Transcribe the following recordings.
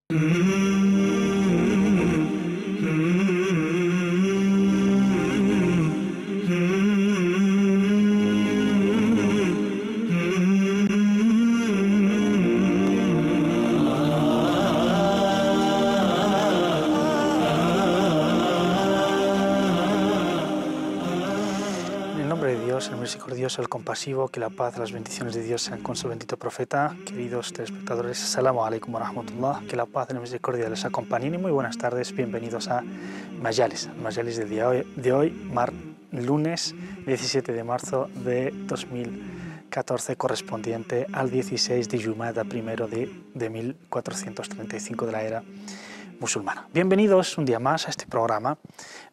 El misericordioso, el compasivo, que la paz, las bendiciones de Dios sean con su bendito profeta. Queridos telespectadores, Assalamu alaikum wa rahmatullah, que la paz y la misericordia les acompañen y muy buenas tardes, bienvenidos a Majalis, de hoy, lunes 17 de marzo de 2014, correspondiente al 16 de Jumada primero de 1435 de la era musulmana. Bienvenidos un día más a este programa.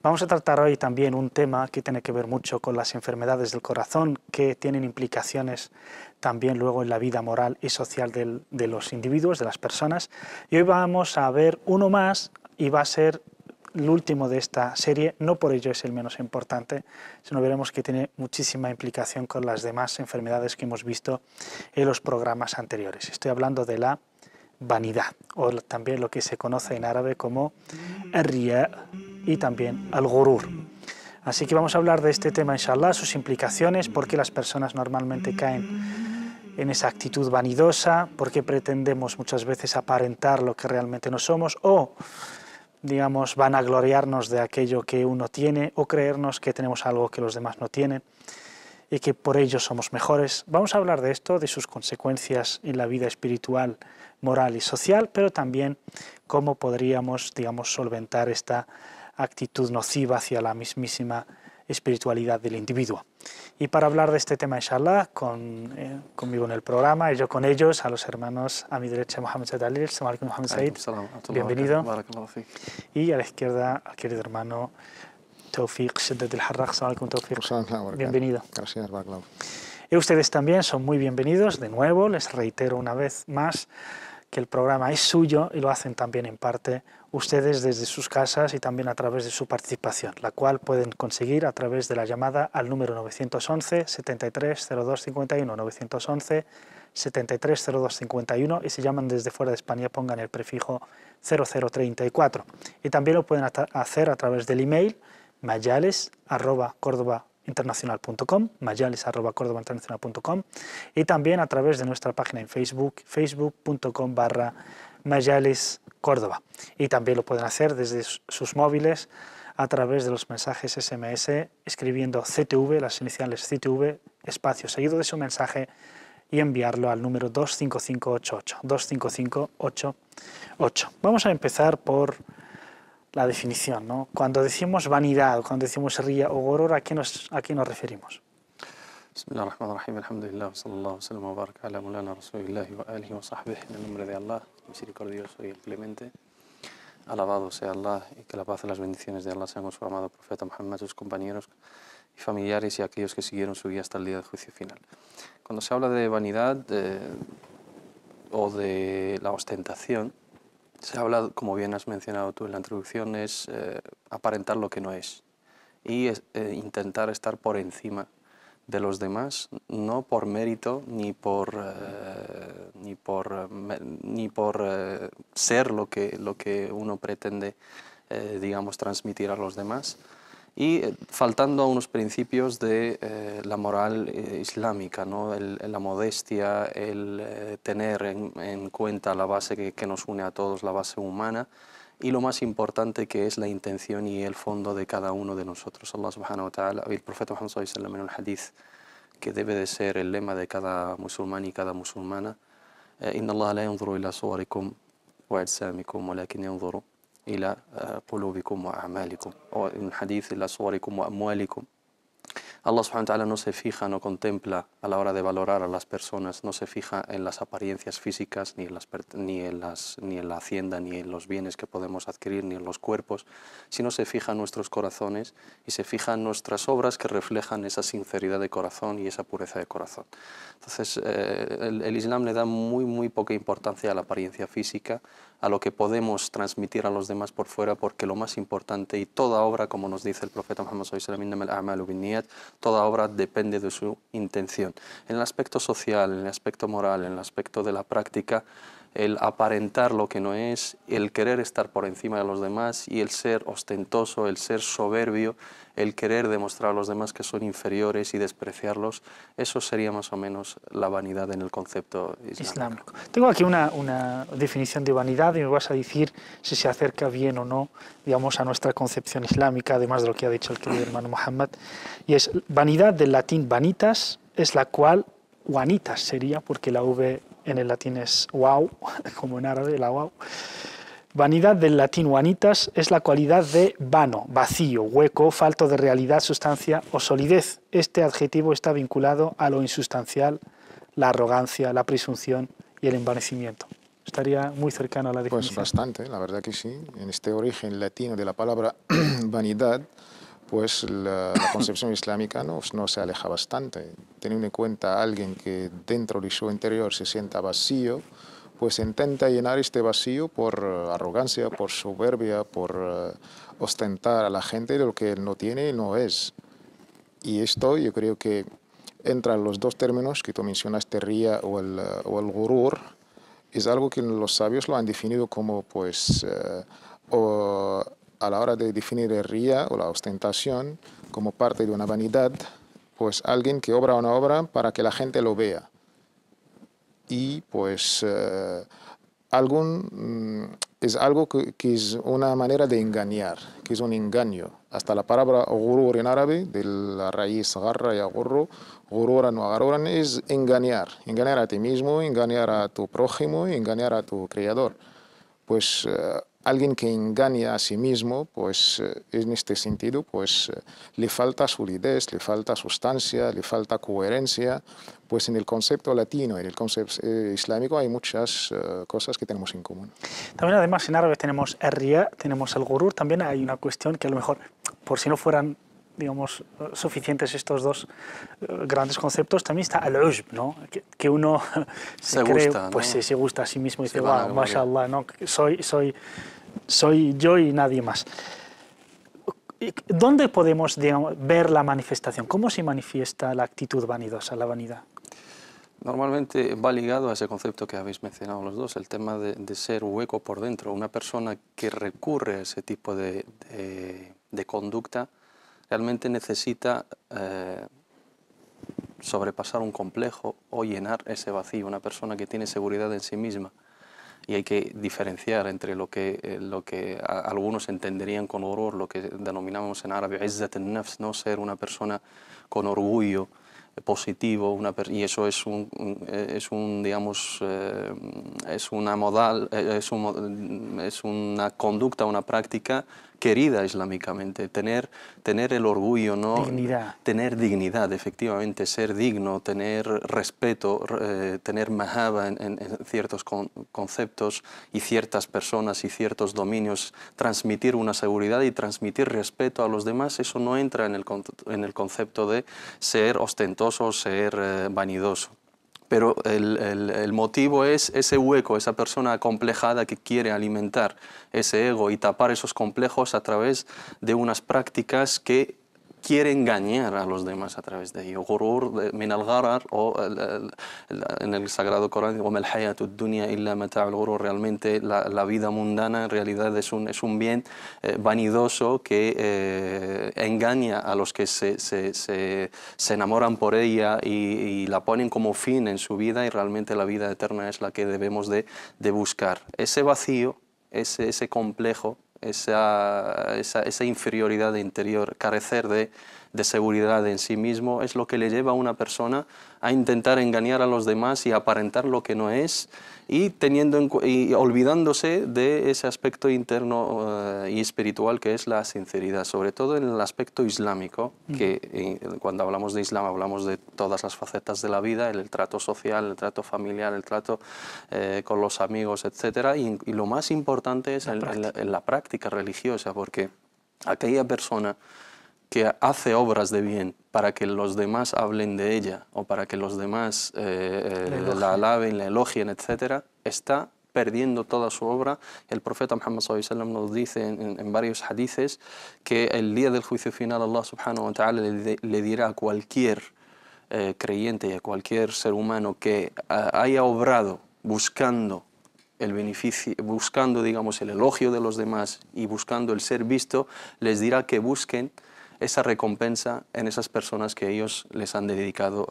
Vamos a tratar hoy también un tema que tiene que ver mucho con las enfermedades del corazón, que tienen implicaciones también luego en la vida moral y social de los individuos, de las personas. Y hoy vamos a ver uno más y va a ser el último de esta serie, no por ello es el menos importante, sino veremos que tiene muchísima implicación con las demás enfermedades que hemos visto en los programas anteriores. Estoy hablando de la vanidad, o también lo que se conoce en árabe como el-riya y también al-ghurur. Así que vamos a hablar de este tema, inshallah, sus implicaciones, por qué las personas normalmente caen en esa actitud vanidosa, por qué pretendemos muchas veces aparentar lo que realmente no somos, o digamos vanagloriarnos de aquello que uno tiene, o creernos que tenemos algo que los demás no tienen y que por ello somos mejores. Vamos a hablar de esto, de sus consecuencias en la vida espiritual, moral y social, pero también cómo podríamos, digamos, solventar esta actitud nociva hacia la mismísima espiritualidad del individuo. Y para hablar de este tema, inshallah, conmigo en el programa, y yo con ellos, a los hermanos a mi derecha, Mohamed Said Ali, Mohamed Said, bienvenido. Y a la izquierda, al querido hermano Tawfiq Shadad al-Harraq. Tawfiq, bienvenido. Gracias. Y ustedes también son muy bienvenidos. De nuevo, les reitero una vez más que el programa es suyo y lo hacen también en parte ustedes desde sus casas y también a través de su participación, la cual pueden conseguir a través de la llamada al número 911 73 02 51, 911 73 02 51, y si llaman desde fuera de España pongan el prefijo 0034. Y también lo pueden hacer a través del email majales@cordobainternacional.com, majales@cordobainternacional.com, y también a través de nuestra página en Facebook, facebook.com/majalescórdoba. Y también lo pueden hacer desde sus móviles a través de los mensajes SMS, escribiendo CTV, las iniciales CTV, espacio seguido de su mensaje, y enviarlo al número 25588, 25588. Vamos a empezar por la definición, ¿no? Cuando decimos vanidad, cuando decimos riya o ghurur, ¿a qué nos referimos? Bismillahirrahmanirrahim, alhamdulillah, sallallahu sallam wa baraka ala mulana rasulillahi wa alihi wa sahbihi, en el nombre de Allah, misericordioso y el clemente. Alabado sea Allah, y que la paz y las bendiciones de Allah sean con su amado profeta Muhammad, sus compañeros y familiares y aquellos que siguieron su guía hasta el día del juicio final. Cuando se habla de vanidad o de la ostentación, se habla, como bien has mencionado tú en la introducción, es aparentar lo que no es y intentar estar por encima de los demás, no por mérito ni por ser lo que uno pretende, digamos, transmitir a los demás, y faltando a unos principios de la moral islámica, ¿no? La modestia, el tener en cuenta la base que nos une a todos, la base humana, y lo más importante, que es la intención y el fondo de cada uno de nosotros. Allah subhanahu wa ta'ala, el profeta Muhammad sallallahu alaihi wasallam, en un hadith que debe de ser el lema de cada musulmán y cada musulmana: Inna Allah la yanzuru ila suwarikum wa ajsamikum, walakin yanzuru ila qulubikum wa a'malikum. O en un hadith, ila suwarikum wa amwalikum. Allah subhanahu wa ta'ala no se fija, no contempla a la hora de valorar a las personas, no se fija en las apariencias físicas, ni en la hacienda, ni en los bienes que podemos adquirir, ni en los cuerpos, sino se fija en nuestros corazones y se fija en nuestras obras que reflejan esa sinceridad de corazón y esa pureza de corazón. Entonces, el Islam le da muy poca importancia a la apariencia física, a lo que podemos transmitir a los demás por fuera, porque lo más importante, y toda obra, como nos dice el profeta Muhammad sallallahu alaihi wasallam, innamal a'malu binniyat, toda obra depende de su intención. En el aspecto social, en el aspecto moral, en el aspecto de la práctica, el aparentar lo que no es, el querer estar por encima de los demás y el ser ostentoso, el ser soberbio, el querer demostrar a los demás que son inferiores y despreciarlos. Eso sería más o menos la vanidad en el concepto islámico. Tengo aquí una definición de vanidad y me vas a decir si se acerca bien o no, digamos, a nuestra concepción islámica, además de lo que ha dicho el querido hermano Muhammad. Y es vanidad del latín vanitas, es la cual, vanitas sería, porque la V en el latín es wow, como en árabe, la wow. Vanidad del latín vanitas es la cualidad de vano, vacío, hueco, falto de realidad, sustancia o solidez. Este adjetivo está vinculado a lo insustancial, la arrogancia, la presunción y el envanecimiento. Estaría muy cercano a la definición. Pues bastante, la verdad que sí. En este origen latino de la palabra vanidad, pues la concepción islámica no se aleja bastante. Teniendo en cuenta a alguien que dentro de su interior se sienta vacío, pues intenta llenar este vacío por arrogancia, por soberbia, por ostentar a la gente de lo que él no tiene y no es. Y esto yo creo que entran los dos términos que tú mencionaste, ría o el gurur. Es algo que los sabios lo han definido como, pues, a la hora de definir el ría o la ostentación como parte de una vanidad, pues alguien que obra una obra para que la gente lo vea. Y pues es algo que es una manera de engañar, que es un engaño. Hasta la palabra gurur en árabe, de la raíz garra y agurru, gururan o agaruran, es engañar. Engañar a ti mismo, engañar a tu prójimo y engañar a tu creador. Pues alguien que engaña a sí mismo, pues en este sentido, pues le falta solidez, le falta sustancia, le falta coherencia. Pues en el concepto latino, en el concepto islámico hay muchas cosas que tenemos en común. También además en árabe tenemos el ría, tenemos el gurur, también hay una cuestión que a lo mejor, por si no fueran, digamos, suficientes estos dos grandes conceptos, también está el ujb, ¿no? Que uno se cree, gusta, pues ¿no? se gusta a sí mismo y dice, Se va a wow, mashallah, ¿no? Soy yo y nadie más. ¿Dónde podemos, digamos, ver la manifestación? ¿Cómo se manifiesta la actitud vanidosa, la vanidad? Normalmente va ligado a ese concepto que habéis mencionado los dos, el tema de ser hueco por dentro. Una persona que recurre a ese tipo de conducta realmente necesita sobrepasar un complejo o llenar ese vacío. Una persona que tiene seguridad en sí misma. Y hay que diferenciar entre lo que algunos entenderían con horror, lo que denominamos en árabe izzat al-nafs, no ser una persona con orgullo positivo, y eso es digamos, es una conducta, una práctica querida islámicamente, tener el orgullo, ¿no? Dignidad. Tener dignidad, efectivamente, ser digno, tener respeto, tener mahaba en ciertos conceptos y ciertas personas y ciertos dominios, transmitir una seguridad y transmitir respeto a los demás, eso no entra en el concepto de ser ostentoso, ser vanidoso. Pero el motivo es ese hueco, esa persona acomplejada que quiere alimentar ese ego y tapar esos complejos a través de unas prácticas que quiere engañar a los demás a través de ello. Gurur min al-gharar, o en el Sagrado Corán, وَمَا الْحَيَاةُ الدُّنْيَا إِلَّا مَتَاعُ الْغُرُورِ. Realmente la vida mundana en realidad es un bien vanidoso que engaña a los que se enamoran por ella y la ponen como fin en su vida, y realmente la vida eterna es la que debemos de buscar. Ese vacío, ese complejo, esa inferioridad interior, carecer de seguridad en sí mismo, es lo que le lleva a una persona a intentar engañar a los demás y aparentar lo que no es, y olvidándose de ese aspecto interno y espiritual que es la sinceridad, sobre todo en el aspecto islámico, que cuando hablamos de Islam hablamos de todas las facetas de la vida, el trato social, el trato familiar, el trato con los amigos, etc. Y lo más importante es en la práctica religiosa, porque aquella persona que hace obras de bien para que los demás hablen de ella o para que los demás la alaben, la elogien, etc., está perdiendo toda su obra. El profeta Muhammad SAW nos dice en varios hadices que el día del juicio final Allah subhanahu wa ta'ala le dirá a cualquier creyente y a cualquier ser humano que haya obrado buscando el beneficio, buscando, digamos, el elogio de los demás y buscando el ser visto, les dirá que busquen esa recompensa en esas personas que ellos les han dedicado,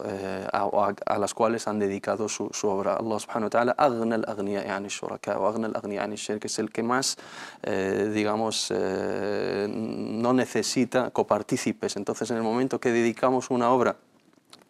a las cuales han dedicado su obra. Allah subhanahu wa ta'ala, aghna al-aghniya'i 'ani ash-shuraka wa aghna al-aghniya'i 'ani ash-shirk, es el que más, digamos, no necesita copartícipes. Entonces, en el momento que dedicamos una obra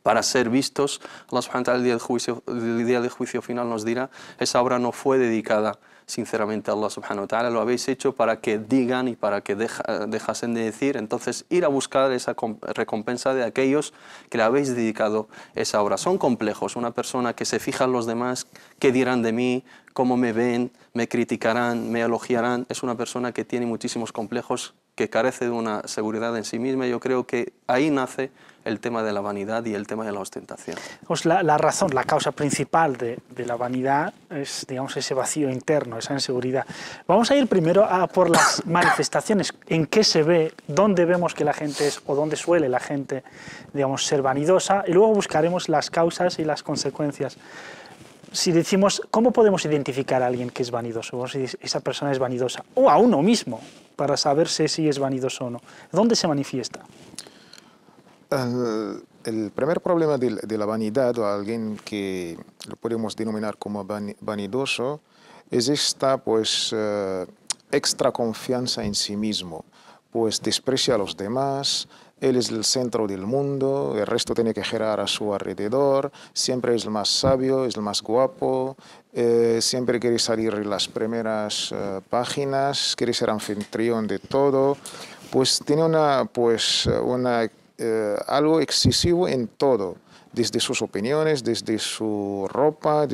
para ser vistos, Allah subhanahu wa ta'ala el día del juicio final nos dirá, esa obra no fue dedicada sinceramente a Allah subhanahu wa ta'ala, lo habéis hecho para que digan y para que dejasen de decir. Entonces ir a buscar esa recompensa de aquellos que le habéis dedicado esa obra. Son complejos, una persona que se fija en los demás, qué dirán de mí, cómo me ven, me criticarán, me elogiarán, es una persona que tiene muchísimos complejos, que carece de una seguridad en sí misma. Yo creo que ahí nace el tema de la vanidad y el tema de la ostentación. Pues la razón, la causa principal de la vanidad es, digamos, ese vacío interno, esa inseguridad. Vamos a ir primero a por las manifestaciones, en qué se ve, dónde vemos que la gente es, o dónde suele la gente, digamos, ser vanidosa, y luego buscaremos las causas y las consecuencias. Si decimos, ¿cómo podemos identificar a alguien que es vanidoso? O si esa persona es vanidosa, o a uno mismo, para saberse si es vanidoso o no. ¿Dónde se manifiesta? El primer problema de la vanidad, o alguien que lo podemos denominar como vanidoso, es esta pues, extra confianza en sí mismo, pues desprecia a los demás, él es el centro del mundo, el resto tiene que girar a su alrededor, siempre es el más sabio, es el más guapo, siempre quiere salir en las primeras páginas, quiere ser anfitrión de todo, pues tiene algo excesivo en todo, desde sus opiniones, desde su ropa,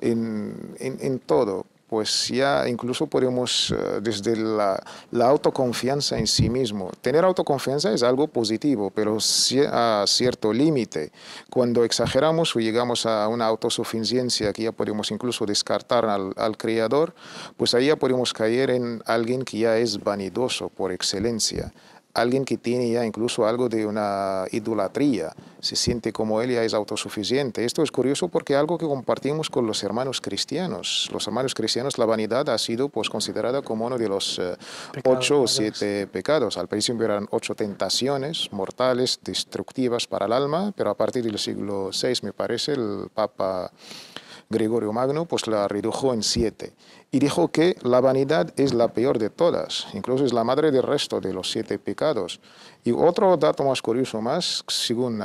en todo. Pues ya incluso podemos, desde la autoconfianza en sí mismo. Tener autoconfianza es algo positivo, pero a cierto límite. Cuando exageramos o llegamos a una autosuficiencia que ya podemos incluso descartar al Creador, pues ahí ya podemos caer en alguien que ya es vanidoso por excelencia. Alguien que tiene ya incluso algo de una idolatría, se siente como él ya es autosuficiente. Esto es curioso porque es algo que compartimos con los hermanos cristianos. Los hermanos cristianos, la vanidad ha sido pues, considerada como uno de los 8 o 7 pecados. Al principio eran 8 tentaciones mortales, destructivas para el alma, pero a partir del siglo VI, me parece, el Papa Gregorio Magno pues la redujo en 7 y dijo que la vanidad es la peor de todas, incluso es la madre del resto de los 7 pecados. Y otro dato más curioso más, según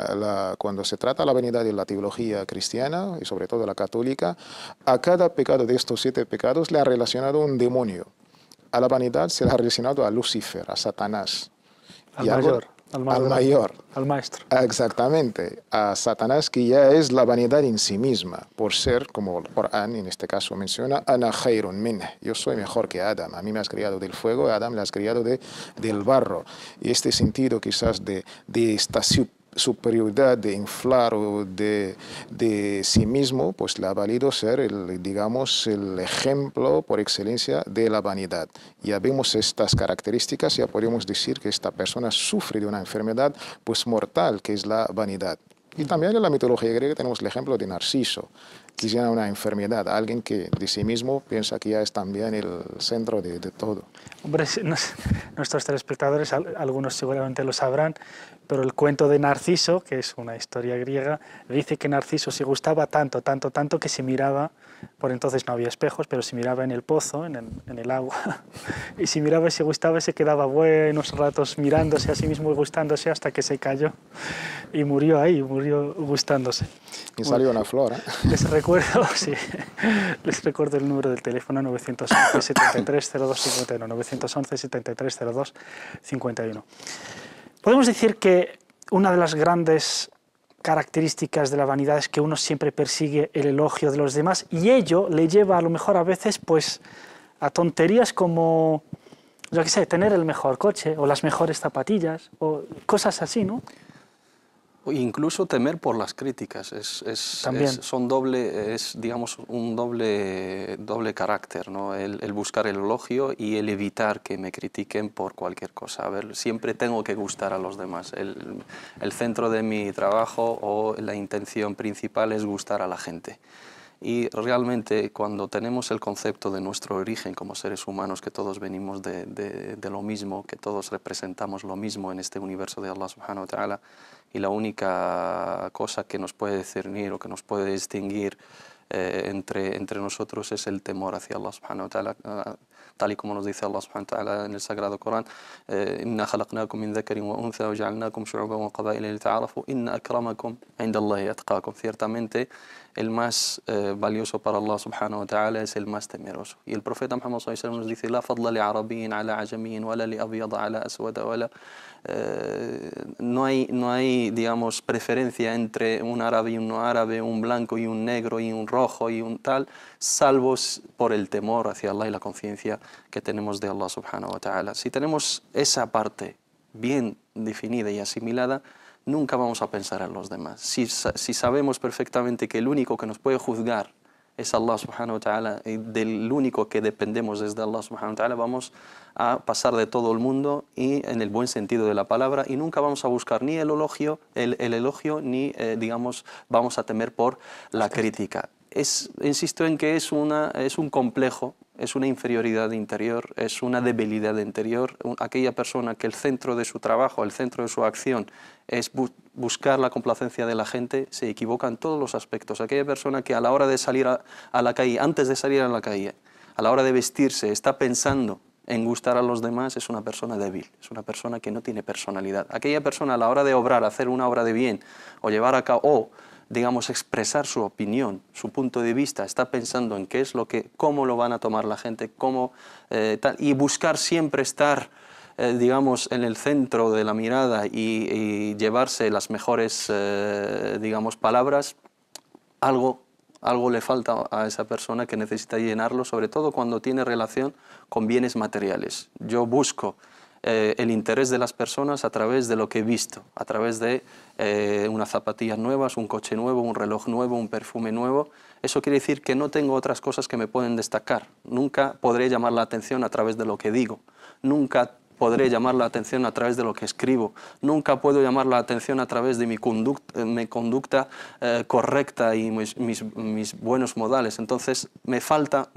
cuando se trata la vanidad de la teología cristiana y sobre todo la católica, a cada pecado de estos 7 pecados le ha relacionado un demonio. A la vanidad se le ha relacionado a Lucifer, a Satanás. Al mayor. Al mayor. Al maestro. Exactamente, a Satanás, que ya es la vanidad en sí misma, por ser, como el Corán en este caso menciona, Ana khairun minh, yo soy mejor que Adam, a mí me has criado del fuego, a Adam le has criado del barro. Y este sentido quizás de esta superioridad, de inflar o de sí mismo, pues le ha valido ser, digamos, el ejemplo por excelencia de la vanidad. Ya vemos estas características, ya podemos decir que esta persona sufre de una enfermedad pues mortal, que es la vanidad. Y también en la mitología griega tenemos el ejemplo de Narciso, que es ya una enfermedad, alguien que de sí mismo piensa que ya es también el centro de todo. Hombre, nuestros telespectadores, algunos seguramente lo sabrán, pero el cuento de Narciso, que es una historia griega, dice que Narciso se gustaba tanto que se miraba, por entonces no había espejos, pero se miraba en el pozo, en el agua, y se miraba y se gustaba y se quedaba buenos ratos mirándose a sí mismo y gustándose hasta que se cayó y murió ahí, murió gustándose. Y salió una flor, ¿eh? Les recuerdo el número del teléfono 911 73 02 51, 911 73 02 51. Podemos decir que una de las grandes características de la vanidad es que uno siempre persigue el elogio de los demás y ello le lleva a lo mejor a veces pues a tonterías como, yo qué sé, tener el mejor coche o las mejores zapatillas o cosas así, ¿no? Incluso temer por las críticas, digamos, un doble carácter, ¿no? El buscar el elogio y el evitar que me critiquen por cualquier cosa. A ver, siempre tengo que gustar a los demás. El centro de mi trabajo o la intención principal es gustar a la gente. Y realmente cuando tenemos el concepto de nuestro origen como seres humanos, que todos venimos de lo mismo, que todos representamos lo mismo en este universo de Allah subhanahu wa ta'ala, y la única cosa que nos puede discernir o que nos puede distinguir entre nosotros es el temor hacia Allah subhanahu wa ta'ala, tal y como nos dice Allah subhanahu wa ta'ala en el Sagrado Corán: Inna khalaqnakum min dhakarin wa untha wa ja'alnakum shu'uban wa qaba'ila lita'arafu inna akramakum 'inda Allahi atqakum. Ciertamente el más valioso para Allah subhanahu wa ta'ala es el más temeroso. Y el profeta Muhammad sallallahu alaihi wasallam nos dice: La fadla li arabiyyin ala ajamiyyin wala li abyada ala aswada wala. No hay, digamos, preferencia entre un árabe y un no árabe, un blanco y un negro y un rojo y un tal, salvo por el temor hacia Allah y la conciencia que tenemos de Allah subhanahu wa ta'ala. Si tenemos esa parte bien definida y asimilada, nunca vamos a pensar en los demás. Si sabemos perfectamente que el único que nos puede juzgar es Allah subhanahu wa ta'ala, y del único que dependemos es de Allah subhanahu wa ta'ala, vamos a pasar de todo el mundo, y en el buen sentido de la palabra, y nunca vamos a buscar ni el elogio ni, digamos, vamos a temer por la crítica. Insisto en que es un complejo, es una inferioridad interior, es una debilidad interior. Aquella persona que el centro de su trabajo, el centro de su acción es buscar la complacencia de la gente, se equivoca en todos los aspectos. Aquella persona que a la hora de salir a la calle, antes de salir a la calle, a la hora de vestirse, está pensando en gustar a los demás, es una persona débil, es una persona que no tiene personalidad. Aquella persona a la hora de obrar, hacer una obra de bien o llevar a cabo, o digamos, expresar su opinión, su punto de vista, está pensando en cómo lo van a tomar la gente, tal, y buscar siempre estar, digamos, en el centro de la mirada y llevarse las mejores, digamos, palabras. Algo le falta a esa persona, que necesita llenarlo, sobre todo cuando tiene relación con bienes materiales. Yo busco el interés de las personas a través de lo que he visto, a través de unas zapatillas nuevas, un coche nuevo, un reloj nuevo, un perfume nuevo. Eso quiere decir que no tengo otras cosas que me pueden destacar. Nunca podré llamar la atención a través de lo que digo. Nunca podré llamar la atención a través de lo que escribo. Nunca puedo llamar la atención a través de mi conducta correcta y mis buenos modales. Entonces me faltan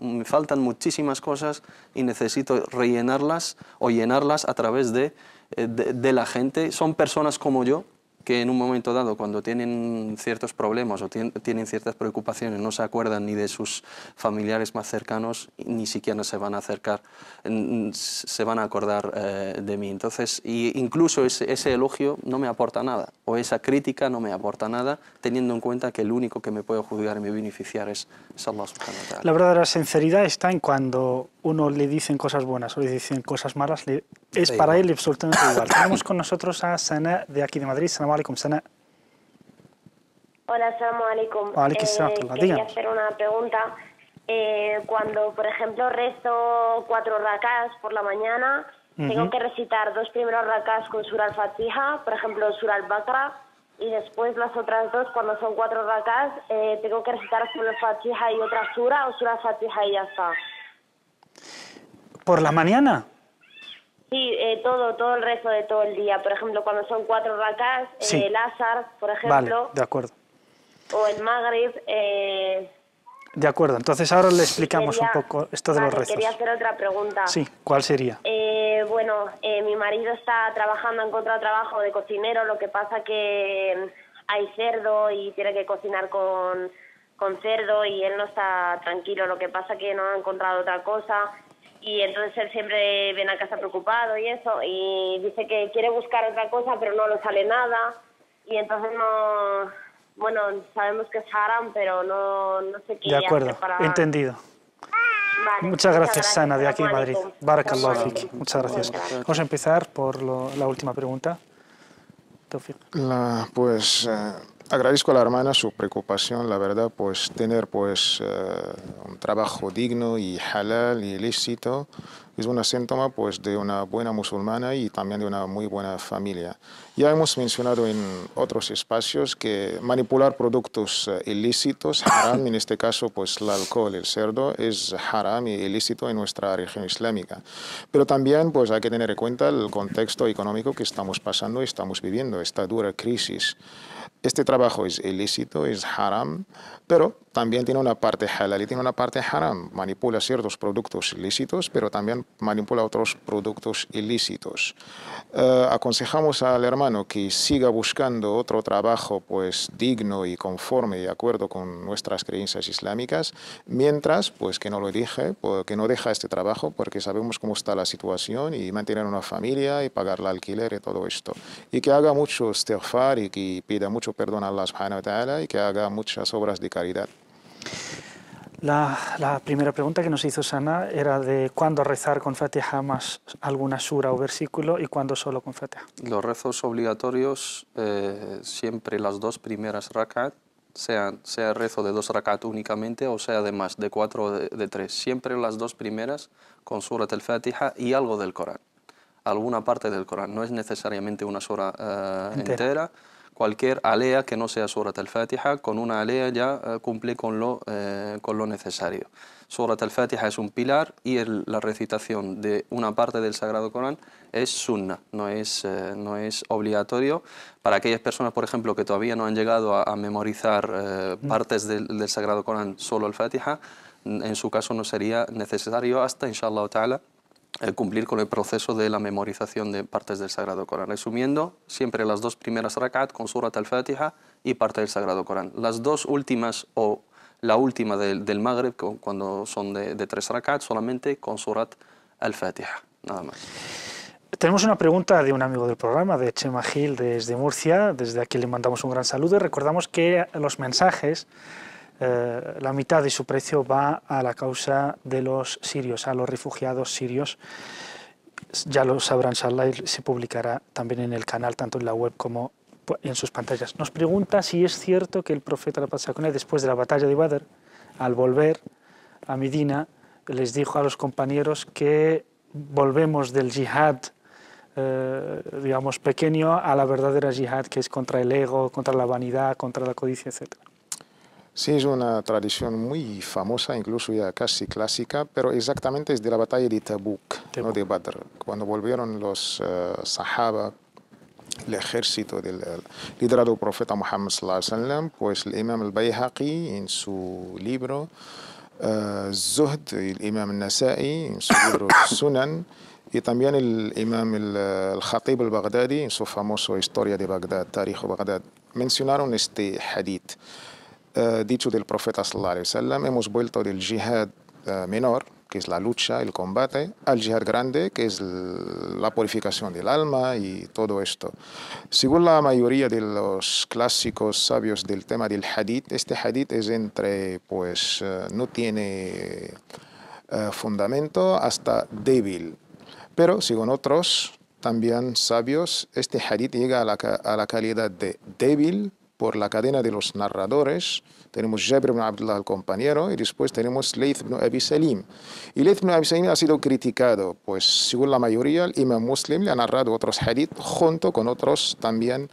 muchísimas cosas y necesito rellenarlas o llenarlas a través de la gente. Son personas como yo, que en un momento dado, cuando tienen ciertos problemas o tienen ciertas preocupaciones, no se acuerdan ni de sus familiares más cercanos, ni siquiera se van a acercar, se van a acordar de mí. Entonces, incluso ese elogio no me aporta nada, o esa crítica no me aporta nada, teniendo en cuenta que el único que me puede juzgar y me beneficiar es Allah subhanahu wa ta'ala. La verdadera sinceridad está en cuando uno le dicen cosas buenas o le dicen cosas malas, es para él absolutamente igual. Tenemos con nosotros a Sana, de aquí de Madrid. Salam alaikum, Sana. Hola, salam alaikum. Quería hacer una pregunta. Cuando, por ejemplo, rezo 4 rakás por la mañana, tengo que recitar 2 primeros rakás con Sura al-Fatiha, por ejemplo, Sura al-Baqarah, y después las otras 2, cuando son 4 rakás, tengo que recitar Sura al-Fatiha y otra Sura, o Sura al-Fatiha y ya está. ¿Por la mañana? Sí, todo el rezo de todo el día. Por ejemplo, cuando son 4 rakás, sí. El Asar, por ejemplo. Vale, de acuerdo. O el Maghrib. De acuerdo, entonces ahora le explicamos un poco esto de los rezos. Quería hacer otra pregunta. Sí, ¿cuál sería? Bueno, mi marido está trabajando, ha encontrado trabajo de cocinero, lo que pasa que hay cerdo y tiene que cocinar con cerdo y él no está tranquilo, lo que pasa que no ha encontrado otra cosa. Y entonces él siempre viene a casa preocupado y eso, y dice que quiere buscar otra cosa, pero no le sale nada. Y entonces no... Bueno, sabemos que es haram, pero no sé qué hacer. De acuerdo, entendido. Vale, muchas gracias, Sana, de aquí de Madrid. Barakallahu fiki. Muchas gracias. Vamos a empezar por la última pregunta. Tawfiq. Pues agradezco a la hermana su preocupación, la verdad, pues tener pues un trabajo digno y halal y lícito es un síntoma pues de una buena musulmana y también de una muy buena familia. Ya hemos mencionado en otros espacios que manipular productos ilícitos, haram, en este caso pues el alcohol, el cerdo, es haram y ilícito en nuestra religión islámica. Pero también pues hay que tener en cuenta el contexto económico que estamos pasando y estamos viviendo, esta dura crisis. Este trabajo es ilícito, es haram, pero también tiene una parte halal y tiene una parte haram. Manipula ciertos productos ilícitos, pero también manipula otros productos ilícitos. Aconsejamos al hermano que siga buscando otro trabajo pues digno y conforme y de acuerdo con nuestras creencias islámicas, mientras pues que no lo deje, que no deja este trabajo, porque sabemos cómo está la situación y mantener una familia y pagar el alquiler y todo esto. Y que haga mucho istighfar y que pida mucho perdón a Allah subhanahu wa ta'ala y que haga muchas obras de caridad. La primera pregunta que nos hizo Sana era de cuándo rezar con Fatiha más alguna sura o versículo y cuándo solo con Fatiha. Los rezos obligatorios, siempre las dos primeras rakat, sea rezo de 2 rakat únicamente o sea de más, de 4 o de 3. Siempre las dos primeras con Surat al-Fatiha y algo del Corán. Alguna parte del Corán, no es necesariamente una sura entera. Cualquier alea que no sea Surat al-Fatiha, con una alea ya cumple con lo necesario. Surat al-Fatiha es un pilar y la recitación de una parte del Sagrado Corán es sunna, no es obligatorio. Para aquellas personas, por ejemplo, que todavía no han llegado a memorizar partes del Sagrado Corán, solo el Fatiha, en su caso no sería necesario hasta, inshallah ta'ala, cumplir con el proceso de la memorización de partes del Sagrado Corán. Resumiendo, siempre las dos primeras rakat con Surat al-Fatiha y parte del Sagrado Corán. Las dos últimas o la última del Maghrib, cuando son de 3 rakat, solamente con Surat al-Fatiha, nada más. Tenemos una pregunta de un amigo del programa, de Chema Gil, desde Murcia. Desde aquí le mandamos un gran saludo y recordamos que los mensajes, la mitad de su precio va a la causa de los sirios, a los refugiados sirios. Ya lo sabrán, inshallah, y se publicará también en el canal, tanto en la web como en sus pantallas. Nos pregunta si es cierto que el profeta, la paz sea con él, después de la batalla de Badr, al volver a Medina, les dijo a los compañeros que volvemos del yihad, digamos, pequeño a la verdadera yihad, que es contra el ego, contra la vanidad, contra la codicia, etc. Sí, es una tradición muy famosa, incluso ya casi clásica, pero exactamente es de la batalla de Tabuk, no de Badr. Cuando volvieron los Sahaba, el ejército del liderado profeta Muhammad sallallahu alaihi wasallam, pues el imam al-Bayhaqi en su libro Zuhd, el imam al-Nasa'i en su libro Sunan, y también el imam al-Khatib al-Baghdadi en su famoso Historia de Bagdad, Tarikh Bagdad, mencionaron este hadith. Dicho del profeta sallallahu alaihi wasallam, hemos vuelto del jihad menor, que es la lucha, el combate, al jihad grande, que es la purificación del alma y todo esto. Según la mayoría de los clásicos sabios del tema del hadith, este hadith es no tiene fundamento hasta débil. Pero según otros también sabios, este hadith llega a la calidad de débil por la cadena de los narradores. Tenemos Jabir ibn Abdullah, el compañero, y después tenemos Layth ibn Abi Salim. Y Layth ibn Abi Salim ha sido criticado, pues según la mayoría, el imam Muslim le ha narrado otros hadith junto con otros también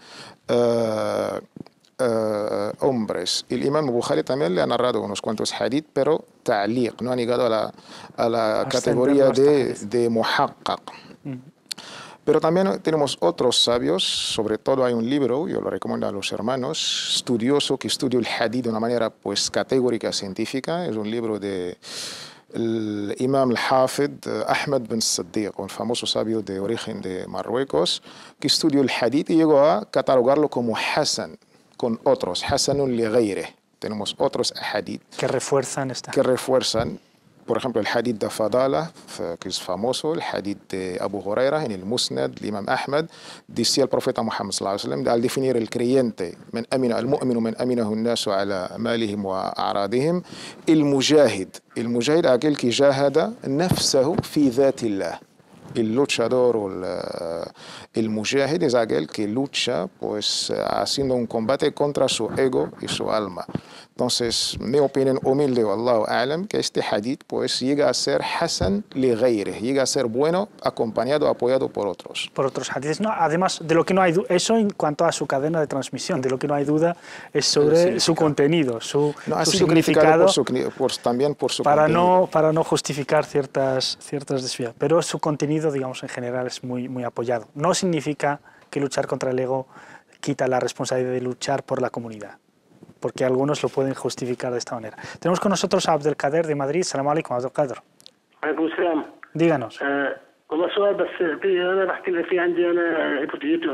hombres. El imam Bukhari también le ha narrado unos cuantos hadith, pero ta'liq, no ha llegado a la categoría de muhaqqaq. Pero también tenemos otros sabios, sobre todo hay un libro, yo lo recomiendo a los hermanos, estudioso, que estudia el hadith de una manera pues categórica, científica. Es un libro de el imam al-Hafid Ahmed bin Siddiq, un famoso sabio de origen de Marruecos, que estudió el hadith y llegó a catalogarlo como hasan, con otros, hasanun li ghayrih. Tenemos otros hadith que refuerzan por ejemplo, el hadith de Fadala, que es famoso, el hadith de Abu Huraira en el Musnad, el Imam Ahmad, decía el profeta Muhammad sallallahu alaihi wasallam, al definir el creyente, al mu'minu man aminahu an-nasu ala malihim wa a'radihim, el mujahid, aquel que jahada nafsahu fi dhatillah. El luchador o el mujahid es aquel que lucha pues haciendo un combate contra su ego y su alma. Entonces, mi opinión humilde, wallahu a'lam, que este hadith pues llega a ser hasan li ghayrih, llega a ser bueno acompañado, apoyado por otros. Por otros hadiths, no, además de lo que no hay duda, eso en cuanto a su cadena de transmisión, de lo que no hay duda es sobre su contenido, su significado, también por su contenido. Para no justificar ciertas desvíos, pero su contenido, digamos, en general es muy apoyado. No significa que luchar contra el ego quita la responsabilidad de luchar por la comunidad. porque algunos lo pueden justificar de esta manera. Tenemos con nosotros a Abdelkader de Madrid. Salam alaikum, Abdelkader. عليكم السلام. Díganos. والله سؤال بس انا بحكي لك في عندي انا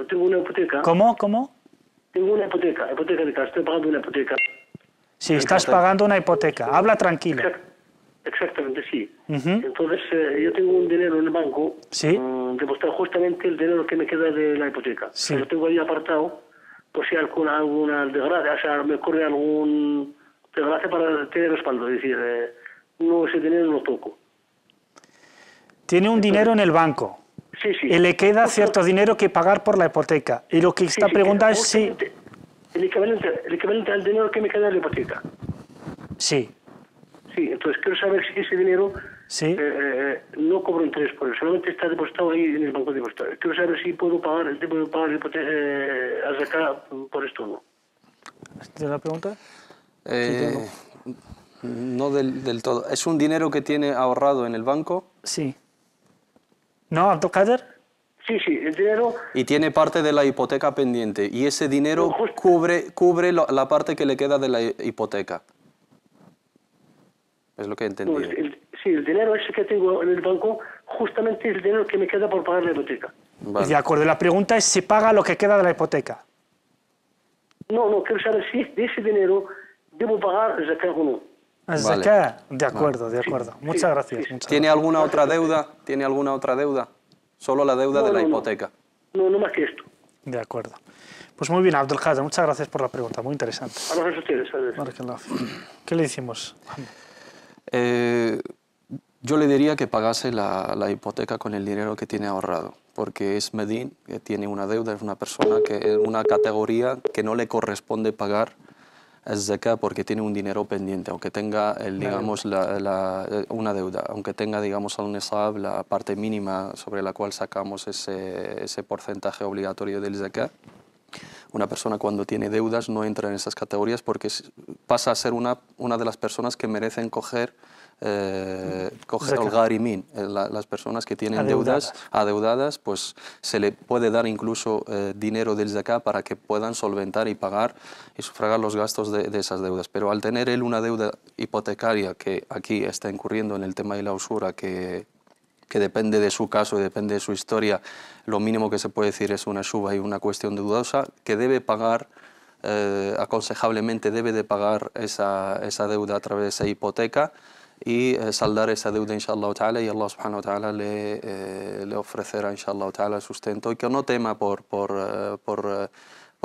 tengo una hipoteca. ¿Cómo? Tengo una hipoteca de casa, estoy pagando una hipoteca. Sí, estás pagando una hipoteca. Habla tranquilo. Exactamente, sí. Ujú. Entonces yo tengo un dinero en el banco, Sí. depositado justamente el dinero que me queda de la hipoteca. Sí. Lo tengo ahí apartado, por si alguna desgracia, o sea, me ocurre algún desgracia para tener respaldo, es decir, no, ese dinero no lo toco. Tiene un dinero en el banco. Sí. Y le queda cierto dinero que pagar por la hipoteca. Y lo que está preguntando es si... El equivalente al dinero que me queda de la hipoteca. Sí. Sí, entonces quiero saber si ese dinero Sí. no cobro interés por él, solamente está depositado ahí en el banco depositario. Quiero saber si puedo pagar a Zakat por esto o no. ¿Tiene la pregunta? No del todo. ¿Es un dinero que tiene ahorrado en el banco? Sí. ¿No, Abdelkader? Sí, el dinero... Y tiene parte de la hipoteca pendiente. Y ese dinero No, justo. cubre la parte que le queda de la hipoteca. Es lo que he entendido. No, el dinero ese que tengo en el banco justamente es el dinero que me queda por pagar la hipoteca. Vale. De acuerdo. La pregunta es si paga lo que queda de la hipoteca. No, quiero saber si de ese dinero debo pagar Zakat o no. Vale. De acuerdo. Muchas gracias. ¿Tiene alguna otra deuda? ¿Tiene alguna otra deuda? Solo la deuda de la hipoteca. No más que esto. De acuerdo. Pues muy bien, Abdelkader, muchas gracias por la pregunta, muy interesante. A los ustedes. Barakallahu fik. ¿Qué le decimos? Yo le diría que pagase la hipoteca con el dinero que tiene ahorrado, porque es Medín, que tiene una deuda, es una persona, que es una categoría que no le corresponde pagar el zakat porque tiene un dinero pendiente, aunque tenga, digamos, una deuda, aunque tenga, digamos, al nisab, la parte mínima sobre la cual sacamos ese porcentaje obligatorio del zakat. Una persona cuando tiene deudas no entra en esas categorías porque pasa a ser una de las personas que merecen coger el gharimin. Las personas que tienen deudas adeudadas, pues se le puede dar incluso dinero del zakat para que puedan solventar y pagar y sufragar los gastos de esas deudas. Pero al tener él una deuda hipotecaria que aquí está incurriendo en el tema de la usura, que depende de su caso y depende de su historia, lo mínimo que se puede decir es una shuba y una cuestión dudosa, que debe pagar, aconsejablemente debe de pagar esa deuda a través de esa hipoteca y saldar esa deuda, inshallah ta'ala, y Allah subhanahu wa ta'ala le ofrecerá, inshallah ta'ala, el sustento, y que no tema por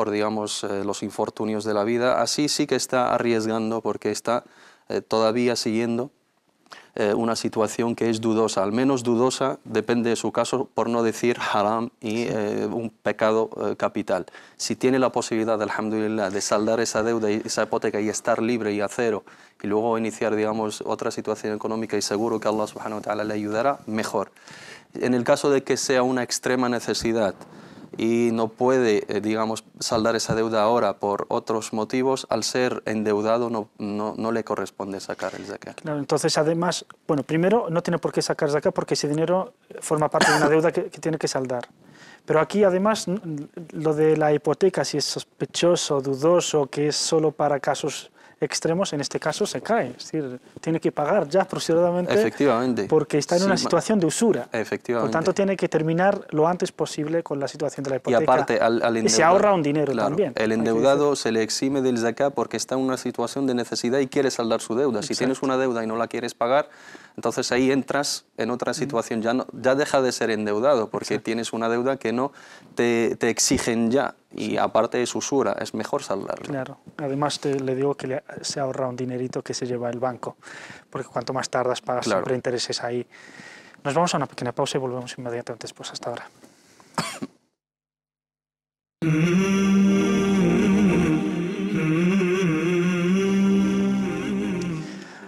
digamos, los infortunios de la vida. Así sí que está arriesgando porque está todavía siguiendo una situación que es dudosa, al menos dudosa, depende de su caso, por no decir haram y un pecado capital. Si tiene la posibilidad, alhamdulillah, de saldar esa deuda y esa hipoteca y estar libre y a cero, y luego iniciar, digamos, otra situación económica y seguro que Allah subhanahu wa ta'ala le ayudará, mejor. En el caso de que sea una extrema necesidad y no puede, digamos, saldar esa deuda ahora por otros motivos, al ser endeudado no le corresponde sacar el zakat. Claro, entonces además, bueno, primero no tiene por qué sacar zakat porque ese dinero forma parte de una deuda que tiene que saldar. Pero aquí además lo de la hipoteca, si es sospechoso, dudoso, que es solo para casos extremos, en este caso se cae, es decir, tiene que pagar ya aproximadamente. Efectivamente. Porque está en una situación de usura. Efectivamente. Por tanto, tiene que terminar lo antes posible con la situación de la hipoteca. Y aparte, al endeudado, y se ahorra un dinero, claro, también. El endeudado se le exime del zakat porque está en una situación de necesidad y quiere saldar su deuda. Exacto. Si tienes una deuda y no la quieres pagar, entonces ahí entras en otra situación. Ya deja de ser endeudado porque Exacto. tienes una deuda que no te exigen ya. Y aparte es usura, es mejor saldarlo. Claro, además le digo que se ahorra un dinerito que se lleva el banco, porque cuanto más tardas pagas siempre intereses ahí. Nos vamos a una pequeña pausa y volvemos inmediatamente después. Hasta ahora.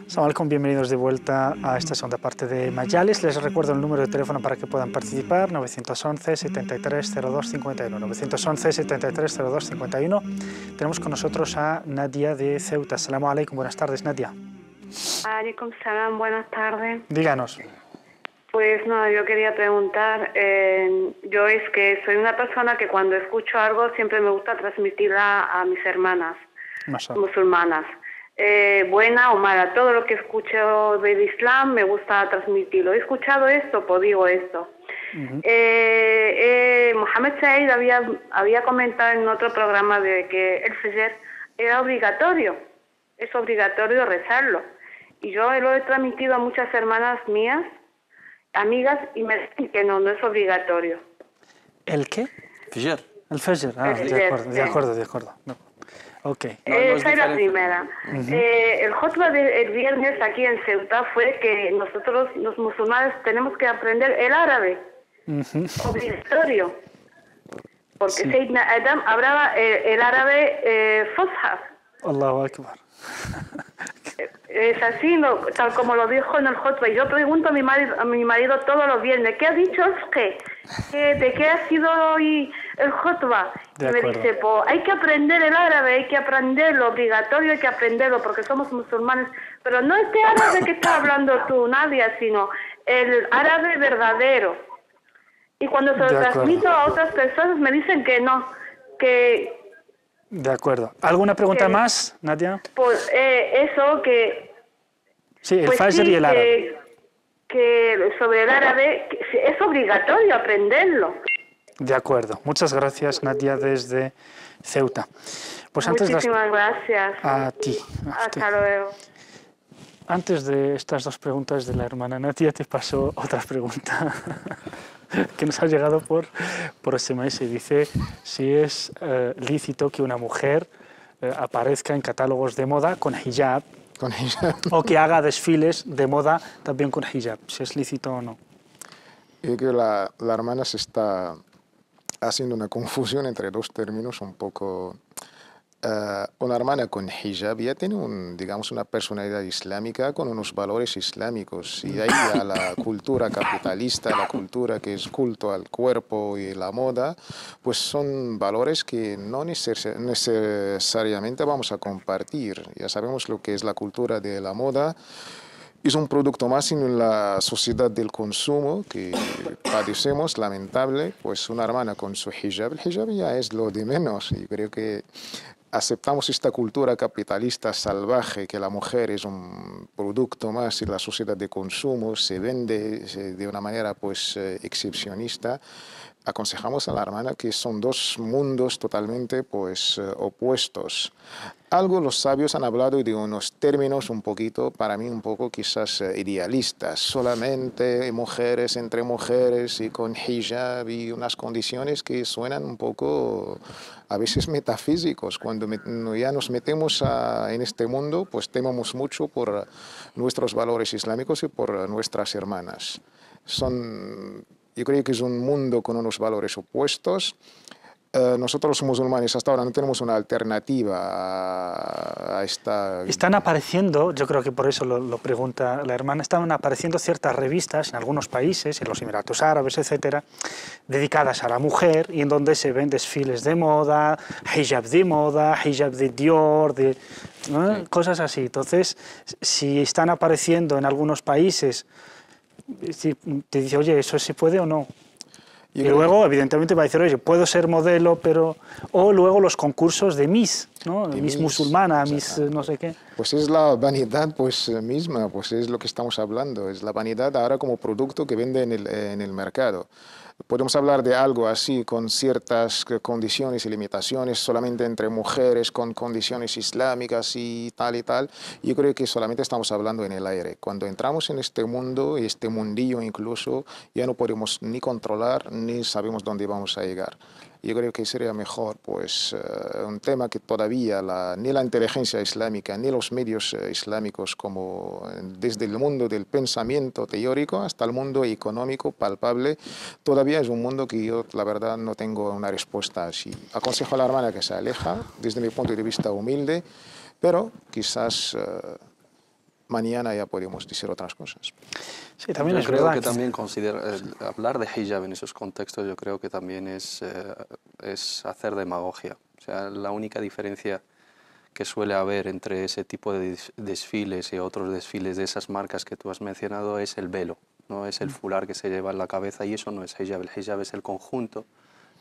Assalamu bienvenidos de vuelta a esta segunda parte de Mayales. Les recuerdo el número de teléfono para que puedan participar, 911 73 02 51. 911 73 02 51. Tenemos con nosotros a Nadia de Ceuta. Assalamu alaikum, buenas tardes, Nadia. Alaikum salam, buenas tardes. Díganos. Pues no, yo quería preguntar, yo es que soy una persona que cuando escucho algo siempre me gusta transmitirla a mis hermanas. Mashallah. musulmanas. Buena o mala, todo lo que escucho del Islam me gusta transmitirlo. He escuchado esto, pues digo esto. Mohamed Said había comentado en otro programa de que el Fajr era obligatorio, es obligatorio rezarlo. Y yo lo he transmitido a muchas hermanas mías, amigas, y me dicen que no es obligatorio. ¿El qué? Fajr. El Fajr. Ah, El de Fajr, acuerdo, de sí. acuerdo, de acuerdo. No. Ok. Esa es la primera. El khutbah del viernes aquí en Ceuta fue que nosotros, los musulmanes, tenemos que aprender el árabe. Obligatorio. Porque Sí. Sayyidina Adam hablaba el árabe fusha. Allahu Akbar. Es así, tal como lo dijo en el khutbah. Y yo pregunto a mi marido todos los viernes, ¿qué ha dicho ¿De qué ha sido hoy el khutbah? Y De me acuerdo. dice, pues hay que aprender el árabe, hay que aprenderlo, obligatorio hay que aprenderlo, porque somos musulmanes. Pero no este árabe que estás hablando tú, Nadia, sino el árabe verdadero. Y cuando se lo De acuerdo. transmito a otras personas me dicen que no, que De acuerdo. ¿Alguna pregunta más, Nadia? pues eso, que Sí, el pues Fajr sí, y el árabe. que sobre el árabe que es obligatorio aprenderlo. De acuerdo. Muchas gracias, Nadia, desde Ceuta. Pues antes de Muchísimas gracias. a ti. A usted. Hasta luego. Antes de estas dos preguntas de la hermana Nadia, te paso otra pregunta que nos ha llegado por SMS. Dice si es lícito que una mujer aparezca en catálogos de moda con hijab Con ella. o que haga desfiles de moda también con hijab, si es lícito o no. Yo creo que la hermana se está haciendo una confusión entre dos términos un poco. Una hermana con hijab ya tiene digamos, una personalidad islámica con unos valores islámicos, y de ahí a la cultura capitalista, la cultura que es culto al cuerpo y la moda, pues son valores que no necesariamente vamos a compartir. Ya sabemos lo que es la cultura de la moda. Es un producto más en la sociedad del consumo que padecemos, lamentable. Pues una hermana con su hijab, el hijab ya es lo de menos. Y creo que aceptamos esta cultura capitalista salvaje, que la mujer es un producto más en la sociedad de consumo, se vende de una manera pues excepcionista. Aconsejamos a la hermana que son dos mundos totalmente pues opuestos. Algo los sabios han hablado de unos términos un poquito, para mí un poco quizás idealistas, solamente mujeres entre mujeres y con hijab y unas condiciones que suenan un poco a veces metafísicos. Cuando ya nos metemos en este mundo, pues tememos mucho por nuestros valores islámicos y por nuestras hermanas. Yo creo que es un mundo con unos valores opuestos. Nosotros los musulmanes hasta ahora no tenemos una alternativa a esta... Están apareciendo, yo creo que por eso lo pregunta la hermana, están apareciendo ciertas revistas en algunos países, en los Emiratos Árabes, etcétera, dedicadas a la mujer y en donde se ven desfiles de moda, hijab de Dior, ¿no? Sí. Cosas así. Entonces, si están apareciendo en algunos países, si te dice, oye, ¿eso se puede o no? Y luego, evidentemente, va a decir, oye, puedo ser modelo, pero... O luego los concursos de Miss, ¿no? Miss musulmana, Miss no sé qué. Pues es la vanidad pues misma, pues es lo que estamos hablando. Es la vanidad ahora como producto que vende en el mercado. Podemos hablar de algo así, con ciertas condiciones y limitaciones, solamente entre mujeres, con condiciones islámicas y tal. Yo creo que solamente estamos hablando en el aire. Cuando entramos en este mundo, este mundillo incluso, ya no podemos ni controlar, ni sabemos dónde vamos a llegar. Yo creo que sería mejor, pues, un tema que todavía ni la inteligencia islámica, ni los medios islámicos, como desde el mundo del pensamiento teórico hasta el mundo económico palpable, todavía es un mundo que yo, la verdad, no tengo una respuesta así. Aconsejo a la hermana que se aleja, desde mi punto de vista humilde, pero quizás mañana ya podemos decir otras cosas. Sí, también yo es creo verdad que también hablar de hijab en esos contextos, yo creo que también es hacer demagogia. O sea, la única diferencia que suele haber entre ese tipo de desfiles y otros desfiles de esas marcas que tú has mencionado es el velo, no es el fular que se lleva en la cabeza, y eso no es hijab. El hijab es el conjunto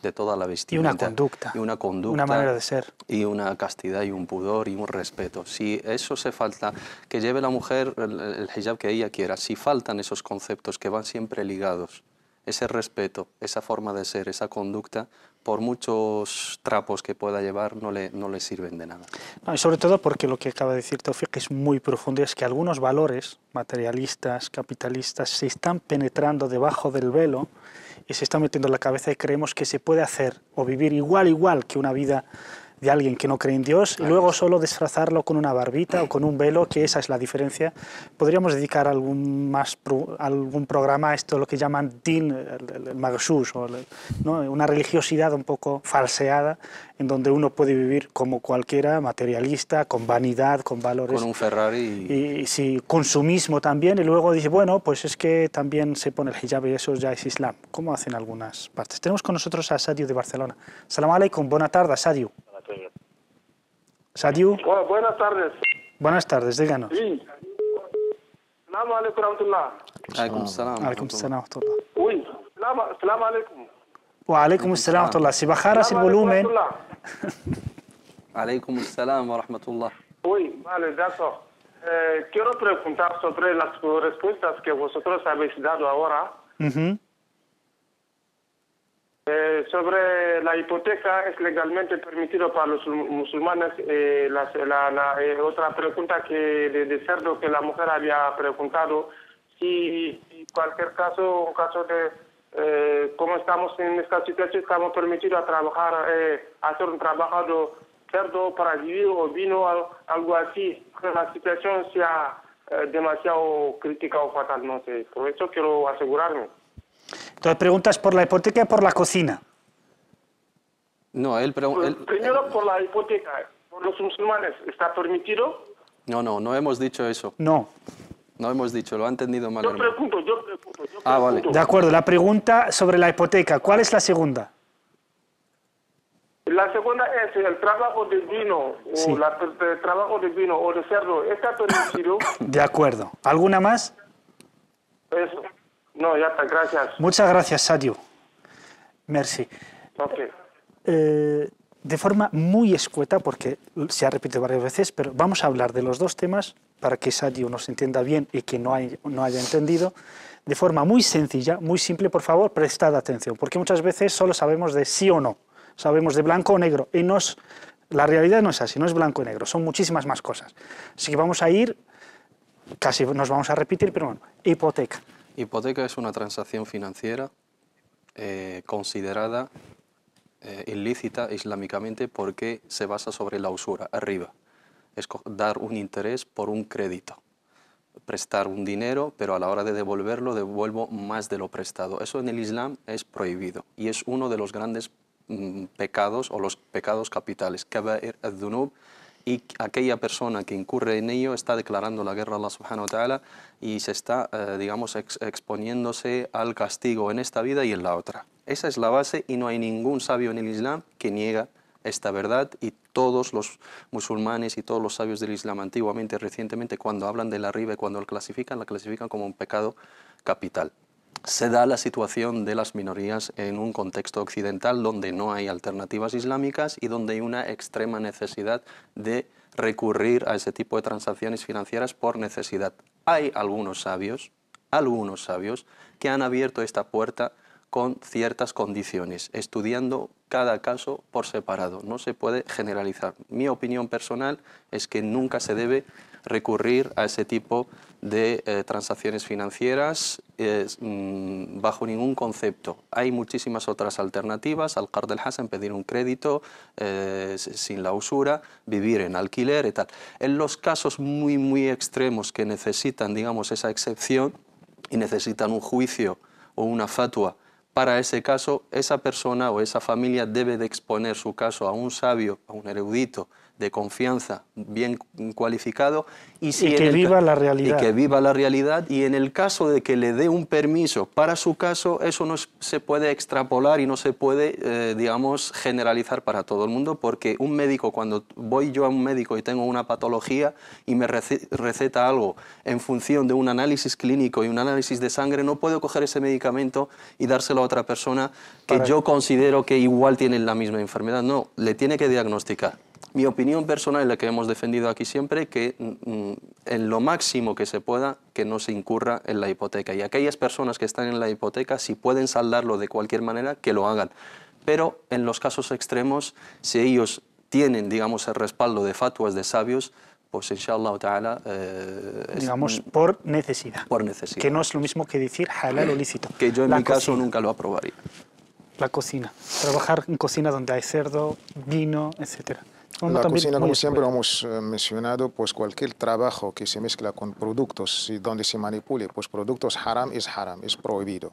de toda la Y vestimenta. una conducta. Y una conducta. Una manera de ser. Y una castidad y un pudor y un respeto. Si eso se falta, que lleve la mujer el hijab que ella quiera, si faltan esos conceptos que van siempre ligados, ese respeto, esa forma de ser, esa conducta, por muchos trapos que pueda llevar, no le sirven de nada. No, y sobre todo porque lo que acaba de decir Taufik es muy profundo, es que algunos valores materialistas, capitalistas, se están penetrando debajo del velo y se están metiendo en la cabeza y creemos que se puede hacer o vivir igual que una vida de alguien que no cree en Dios y luego solo disfrazarlo con una barbita o con un velo, que esa es la diferencia. Podríamos dedicar algún programa a esto, lo que llaman din, el maghshush, ¿no? Una religiosidad un poco falseada, en donde uno puede vivir como cualquiera, materialista, con vanidad, con valores. Con un Ferrari. Y sí, consumismo también, y luego dice, bueno, pues es que también se pone el hijab y eso ya es Islam, como hacen algunas partes. Tenemos con nosotros a Sadio de Barcelona. Salam alaikum, buenas tardes, Sadio. Sadio. Hola, buenas tardes. Buenas tardes, díganos. Sí. Salam alaikum rahmatullah. Alaikum salam. Alaikum salam. Uy, salam alaikum. Wa alaikum salam. Si bajaras el volumen. Alaikum salam wa rahmatullah. Uy, vale, d'accord. Quiero preguntar sobre las respuestas que vosotros habéis dado ahora. Sobre la hipoteca, ¿es legalmente permitido para los musulmanes? Otra pregunta de cerdo que la mujer había preguntado, si en cualquier caso, un caso de como estamos en esta situación, estamos permitidos a trabajar, hacer un trabajo de cerdo para vivir o vino, algo así, que la situación sea demasiado crítica o fatal, no sé. Por eso quiero asegurarme. Entonces preguntas por la hipoteca y por la cocina. No, primero por la hipoteca, por los musulmanes, ¿está permitido? No hemos dicho eso. No. No hemos dicho, lo ha entendido mal. Yo pregunto. Vale. De acuerdo, la pregunta sobre la hipoteca, ¿cuál es la segunda? La segunda es el trabajo de vino, Sí. el trabajo de vino o de cerdo, ¿está permitido? De acuerdo. ¿Alguna más? Eso. No, ya está, gracias. Muchas gracias, Sadio. Merci. Okay. De forma muy escueta, porque se ha repetido varias veces, pero vamos a hablar de los dos temas para que Sadio nos entienda bien y que no haya entendido. De forma muy sencilla, muy simple, por favor, prestad atención, porque muchas veces solo sabemos de sí o no, sabemos de blanco o negro, y la realidad no es así, no es blanco y negro, son muchísimas más cosas. Así que vamos a ir, casi nos vamos a repetir, pero bueno, hipoteca. Hipoteca es una transacción financiera considerada ilícita islámicamente porque se basa sobre la usura, arriba. Es dar un interés por un crédito. Prestar un dinero, pero a la hora de devolverlo, devuelvo más de lo prestado. Eso en el Islam es prohibido y es uno de los grandes pecados o los pecados capitales, kaba'ir ad-dhunub, y aquella persona que incurre en ello está declarando la guerra a Allah subhanahu wa ta'ala y se está, exponiéndose al castigo en esta vida y en la otra. Esa es la base y no hay ningún sabio en el Islam que niega esta verdad, y todos los musulmanes y todos los sabios del Islam antiguamente y recientemente, cuando hablan de la riba y cuando la clasifican como un pecado capital. Se da la situación de las minorías en un contexto occidental donde no hay alternativas islámicas y donde hay una extrema necesidad de recurrir a ese tipo de transacciones financieras por necesidad. Hay algunos sabios que han abierto esta puerta con ciertas condiciones, estudiando cada caso por separado. No se puede generalizar. Mi opinión personal es que nunca se debe recurrir a ese tipo de transacciones financieras bajo ningún concepto. Hay muchísimas otras alternativas: al qard al-hasan, pedir un crédito sin la usura, vivir en alquiler y tal. En los casos muy extremos que necesitan, digamos, esa excepción y necesitan un juicio o una fatwa para ese caso, esa persona o esa familia debe de exponer su caso a un sabio, a un erudito de confianza, bien cualificado, y que viva la realidad. Y que viva la realidad, y en el caso de que le dé un permiso para su caso, eso no se puede extrapolar y no se puede, digamos, generalizar para todo el mundo, porque un médico, cuando voy yo a un médico y tengo una patología y me receta algo en función de un análisis clínico y un análisis de sangre, no puedo coger ese medicamento y dárselo a otra persona que yo considero que igual tiene la misma enfermedad. No, le tiene que diagnosticar. Mi opinión personal es la que hemos defendido aquí siempre, que en lo máximo que se pueda, que no se incurra en la hipoteca. Y aquellas personas que están en la hipoteca, si pueden saldarlo de cualquier manera, que lo hagan. Pero en los casos extremos, si ellos tienen, digamos, el respaldo de fatwas de sabios, pues inshallah ta'ala... digamos, por necesidad. Por necesidad. Que no es lo mismo que decir halal o lícito. Que yo en mi caso nunca lo aprobaría. La cocina. Trabajar en cocina donde hay cerdo, vino, etc. La cocina, como siempre hemos mencionado, pues cualquier trabajo que se mezcla con productos y donde se manipule, pues productos haram, es prohibido.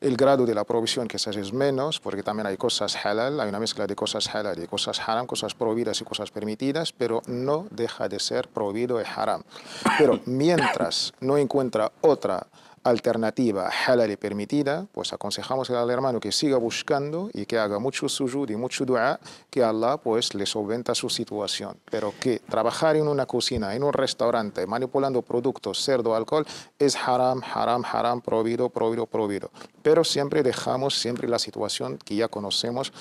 El grado de la prohibición quizás es menos, porque también hay cosas halal, hay una mezcla de cosas halal y cosas haram, cosas prohibidas y cosas permitidas, pero no deja de ser prohibido y haram. Pero mientras no encuentra otra alternativa halal y permitida, pues aconsejamos al hermano que siga buscando y que haga mucho sujud y mucho dua, que Allah pues le solventa su situación. Pero que trabajar en una cocina, en un restaurante, manipulando productos, cerdo, alcohol, es haram, haram, haram, prohibido, prohibido, prohibido. Pero siempre dejamos siempre la situación que ya conocemos,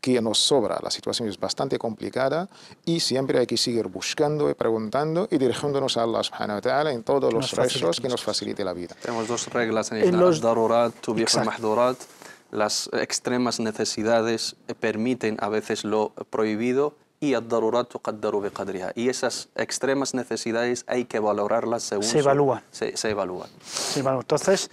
que nos sobra. La situación es bastante complicada y siempre hay que seguir buscando y preguntando y dirigiéndonos a Allah subhanahu wa ta'ala en todos los rezos que nos facilite la vida. Tenemos dos reglas en Islam: darurat, tubih al-mahdurat. Las extremas necesidades permiten a veces lo prohibido, y ad-darurat tuqaddaru biqadriha. Y esas extremas necesidades hay que valorarlas según se evalúan. Se evalúan. Entonces,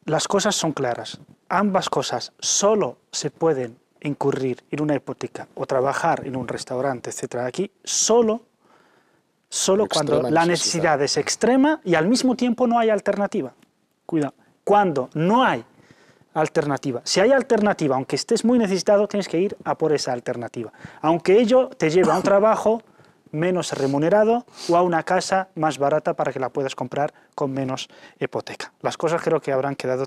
las cosas son claras. Ambas cosas solo se pueden incurrir en una hipoteca o trabajar en un restaurante, etcétera, aquí solo cuando la necesidad es extrema y al mismo tiempo no hay alternativa. Cuidado, cuando no hay alternativa. Si hay alternativa, aunque estés muy necesitado, tienes que ir a por esa alternativa. Aunque ello te lleve a un trabajo menos remunerado o a una casa más barata para que la puedas comprar con menos hipoteca. Las cosas creo que habrán quedado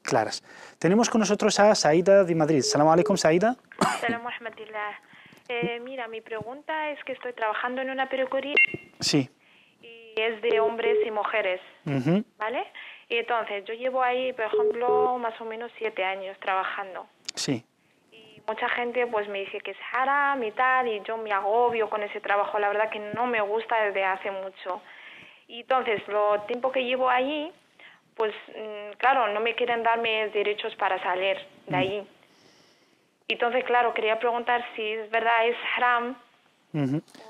claras. Tenemos con nosotros a Saida de Madrid. Salam alaikum, Saida. Salam rahmatillah. Mira, mi pregunta es que estoy trabajando en una peluquería. Sí. Y es de hombres y mujeres, ¿vale? Y entonces, yo llevo ahí, por ejemplo, más o menos 7 años trabajando. Sí. Y mucha gente pues me dice que es haram y tal, y yo me agobio con ese trabajo. La verdad que no me gusta desde hace mucho. Y entonces, lo tiempo que llevo ahí, pues claro, no me quieren darme derechos para salir de ahí. Entonces, claro, quería preguntar si es verdad, es haram.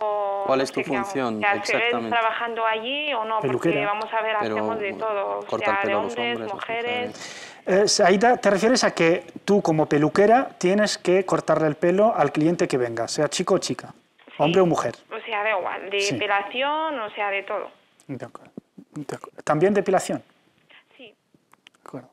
O ¿Cuál es tu función exactamente? ¿Seguir trabajando allí o no? Peluquera. Porque vamos a ver, hacemos de todo, o sea, de hombres, mujeres. Saida, ¿te refieres a que tú como peluquera tienes que cortarle el pelo al cliente que venga, sea chico o chica, hombre o mujer? O sea, da igual, de depilación, o sea, de todo. De acuerdo. ¿También depilación? Sí. De acuerdo.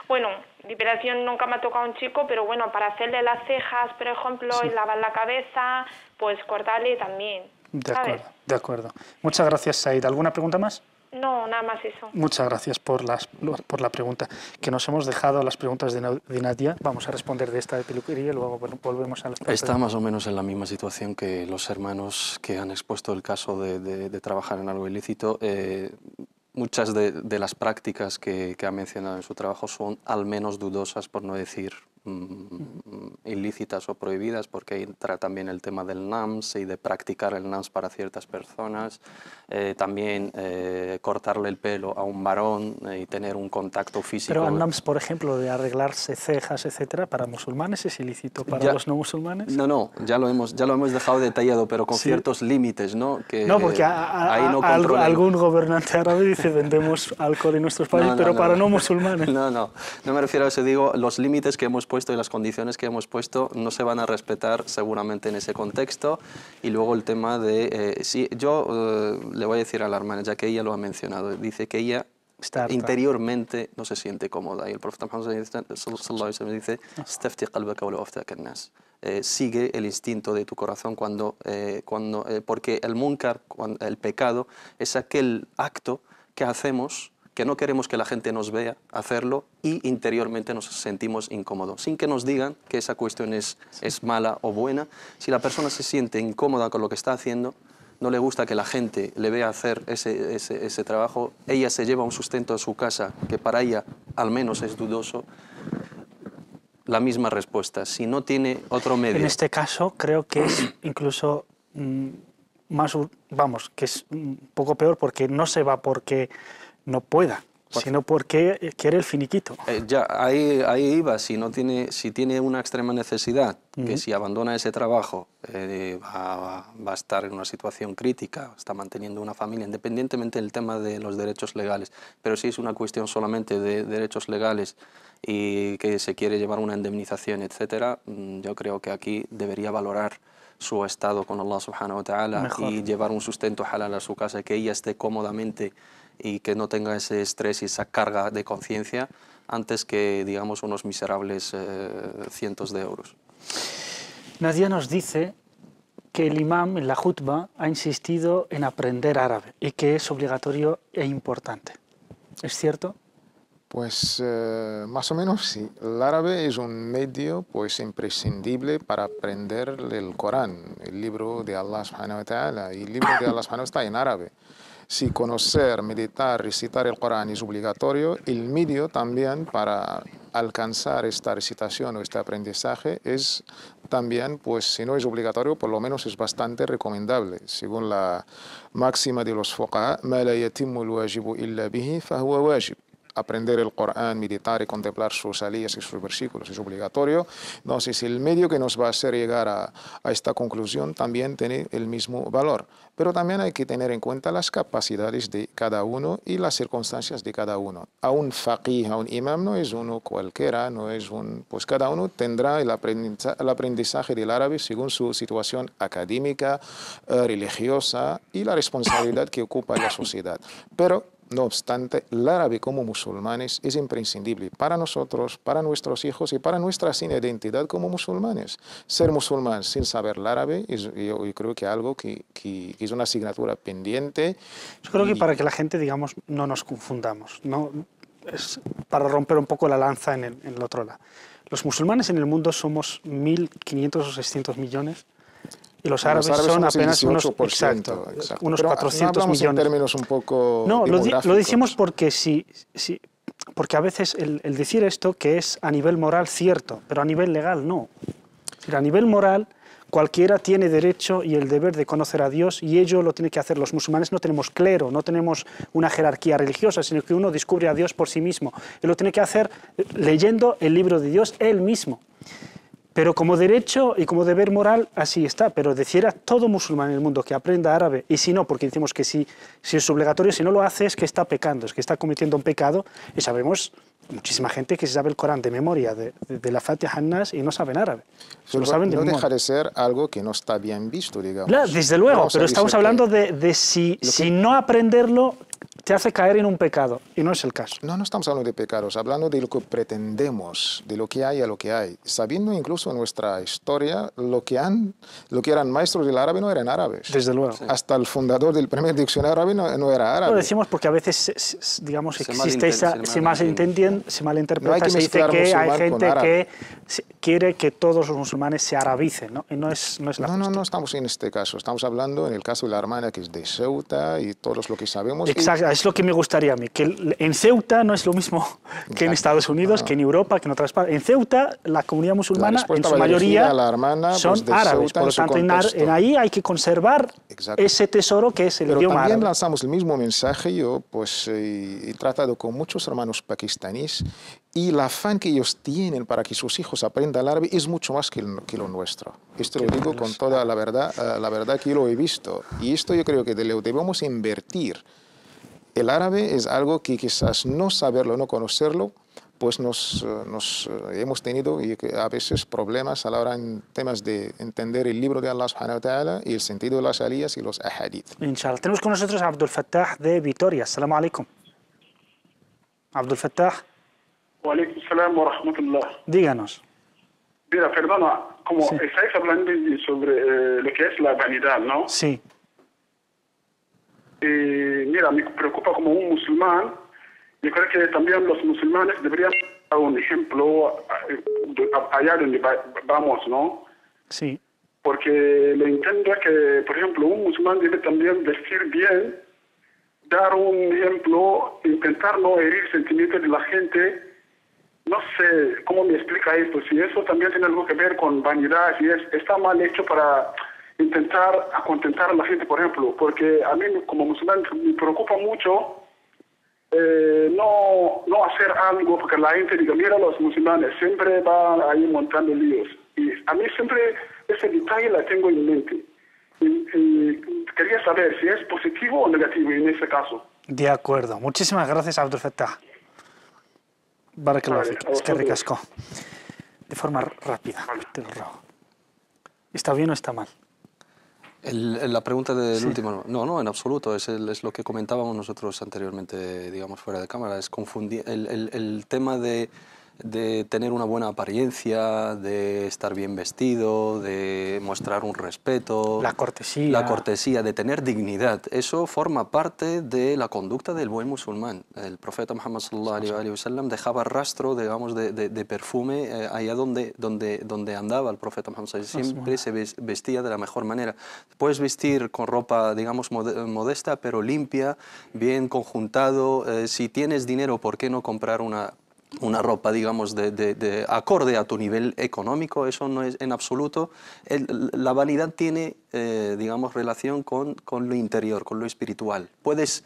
Bueno, depilación nunca me ha tocado un chico, pero bueno, para hacerle las cejas, por ejemplo, y lavar la cabeza, pues cortarle también. De acuerdo. Muchas gracias, Saida. ¿Alguna pregunta más? No, nada más eso. Muchas gracias por la pregunta. Que nos hemos dejado las preguntas de Nadia. Vamos a responder de esta de peluquería y luego volvemos a las preguntas. Está más o menos en la misma situación que los hermanos que han expuesto el caso de trabajar en algo ilícito. Muchas de las prácticas que ha mencionado en su trabajo son al menos dudosas, por no decir ilícitas o prohibidas, porque entra también el tema del NAMS y de practicar el NAMS para ciertas personas, también cortarle el pelo a un varón y tener un contacto físico. Pero el NAMS, por ejemplo, de arreglarse cejas, etcétera, para musulmanes es ilícito, para los no musulmanes. No, ya lo hemos dejado detallado, pero con ciertos límites, ¿no? Que, no, porque algún gobernante árabe dice vendemos alcohol en nuestros países, pero para no musulmanes. No me refiero a eso, digo, los límites que hemos puesto y las condiciones que hemos puesto no se van a respetar seguramente en ese contexto. Y luego el tema de... yo le voy a decir a la hermana, ya que ella lo ha mencionado, dice que ella interiormente no se siente cómoda. Y el profeta Muhammad sallallahu alaihi wasallam dice: "Stafti qalbaka wa la aftaka an-nas". sigue el instinto de tu corazón porque el munkar, el pecado, es aquel acto que hacemos que no queremos que la gente nos vea hacerlo y interiormente nos sentimos incómodos, sin que nos digan que esa cuestión es mala o buena. Si la persona se siente incómoda con lo que está haciendo, no le gusta que la gente le vea hacer ese trabajo, ella se lleva un sustento a su casa que para ella al menos es dudoso, la misma respuesta. Si no tiene otro medio... En este caso creo que es incluso que es un poco peor, porque no se va porque no pueda, sino porque quiere el finiquito. Ahí iba, si tiene una extrema necesidad, que si abandona ese trabajo va a estar en una situación crítica, está manteniendo una familia, independientemente del tema de los derechos legales. Pero si es una cuestión solamente de derechos legales y que se quiere llevar una indemnización, etcétera, yo creo que aquí debería valorar su estado con Allah subhanahu wa ta'ala y llevar un sustento halal a su casa, que ella esté cómodamente y que no tenga ese estrés y esa carga de conciencia antes que, digamos, unos miserables cientos de euros. Nadia nos dice que el imam en la jutba ha insistido en aprender árabe y que es obligatorio e importante. ¿Es cierto? Pues más o menos sí. El árabe es un medio pues imprescindible para aprender el Corán, el libro de Allah subhanahu wa ta'ala. Y el libro de Allah subhanahu wa ta'ala está en árabe. Si conocer, meditar, recitar el Corán es obligatorio, el medio también para alcanzar esta recitación o este aprendizaje es también, pues si no es obligatorio, por lo menos es bastante recomendable. Según la máxima de los fuqaha, ما لا يتم الواجب إلا به فهو واجب. Aprender el Corán, meditar y contemplar sus aliyas y sus versículos es obligatorio. Entonces, el medio que nos va a hacer llegar a esta conclusión también tiene el mismo valor. Pero también hay que tener en cuenta las capacidades de cada uno y las circunstancias de cada uno. A un faqih, a un imam, no es uno cualquiera, pues cada uno tendrá el aprendizaje del árabe según su situación académica, religiosa y la responsabilidad que ocupa la sociedad. Pero no obstante, el árabe como musulmanes es imprescindible para nosotros, para nuestros hijos y para nuestra identidad como musulmanes. Ser musulmán sin saber el árabe yo creo que algo que es una asignatura pendiente. Yo creo que para que la gente, digamos, no nos confundamos, ¿no? Es para romper un poco la lanza en el otro lado. Los musulmanes en el mundo somos 1.500 o 600 millones. Y los árabes son apenas unos 400 millones. En términos un poco no, lo decimos porque porque a veces el decir esto que es a nivel moral cierto, pero a nivel legal no. A nivel moral cualquiera tiene derecho y el deber de conocer a Dios y ello lo tiene que hacer. Los musulmanes no tenemos clero, no tenemos una jerarquía religiosa, sino que uno descubre a Dios por sí mismo. Y lo tiene que hacer leyendo el libro de Dios él mismo. Pero como derecho y como deber moral, así está. Pero decir a todo musulmán en el mundo que aprenda árabe, y si no, porque decimos que si es obligatorio, si no lo hace es que está pecando, es que está cometiendo un pecado, y sabemos muchísima gente que se sabe el Corán de memoria, de la Fatiha an-Nas, y no saben árabe. Pero saben no deja de ser algo que no está bien visto, digamos. Claro, desde luego, pero estamos hablando de si no aprenderlo te hace caer en un pecado, y no es el caso. No estamos hablando de pecados, hablando de lo que pretendemos, de lo que hay a lo que hay. Sabiendo incluso en nuestra historia, lo que eran maestros del árabe no eran árabes. Desde luego. Sí. Hasta el fundador del primer diccionario árabe no era árabe. Lo decimos porque a veces, digamos, existe se malinterpreta, se dice que hay gente que quiere que todos los musulmanes se arabicen, ¿no? Y no es la cuestión. No estamos en este caso. Estamos hablando en el caso de la hermana que es de Ceuta y todos lo que sabemos. Exacto, es lo que me gustaría a mí, que en Ceuta no es lo mismo que en Estados Unidos, que en Europa, que en otras partes. En Ceuta, la comunidad musulmana, en su mayoría, son árabes. Por lo tanto, en ahí hay que conservar ese tesoro que es el idioma árabe. Pero también lanzamos el mismo mensaje. Yo he tratado con muchos hermanos pakistaníes y el afán que ellos tienen para que sus hijos aprendan el árabe es mucho más que lo nuestro. Esto lo digo con toda la verdad que yo lo he visto. Y esto yo creo que debemos invertir. El árabe es algo que quizás no saberlo, no conocerlo, pues hemos tenido a veces problemas a la hora en temas de entender el libro de Allah subhanahu wa ta'ala y el sentido de las aliyas y los ahadith. Inshallah. Tenemos con nosotros a Abdul Fattah de Vitoria. Assalamu alaikum. Abdul Fattah. Wa alaikum salam wa rahmatullah. Díganos. Mira, perdona, como estáis hablando sobre lo que es la vanidad, ¿no? Sí. Mira, me preocupa como un musulmán. Yo creo que también los musulmanes deberían dar un ejemplo allá donde vamos, ¿no? Sí. Porque lo entiendo que, por ejemplo, un musulmán debe también vestir bien, dar un ejemplo, intentar no herir sentimientos de la gente. No sé cómo me explica esto, si eso también tiene algo que ver con vanidad, si está mal hecho para intentar acontentar a la gente, por ejemplo, porque a mí como musulmán me preocupa mucho no hacer algo porque la gente diga, mira, los musulmanes siempre van ahí montando líos. Y a mí siempre ese detalle la tengo en mente. Y quería saber si es positivo o negativo en ese caso. De acuerdo. Muchísimas gracias, Abdul Fattah. Barakallahu fik. Es que ricasco. De forma rápida, te lo ruego. ¿Está bien o está mal? La pregunta del último, no, en absoluto, es lo que comentábamos nosotros anteriormente, digamos, fuera de cámara, es confundir el tema de tener una buena apariencia, de estar bien vestido, de mostrar un respeto. La cortesía. La cortesía, de tener dignidad. Eso forma parte de la conducta del buen musulmán. El profeta Muhammad sallallahu alaihi wasallam dejaba rastro, digamos, de perfume allá donde andaba el profeta Muhammad sallallahu alaihi wasallam. Siempre se vestía de la mejor manera. Puedes vestir con ropa, digamos, modesta, pero limpia, bien conjuntado. Si tienes dinero, ¿por qué no comprar una ropa, digamos, de acorde a tu nivel económico? Eso no es en absoluto. La vanidad tiene, digamos, relación con lo interior, con lo espiritual. Puedes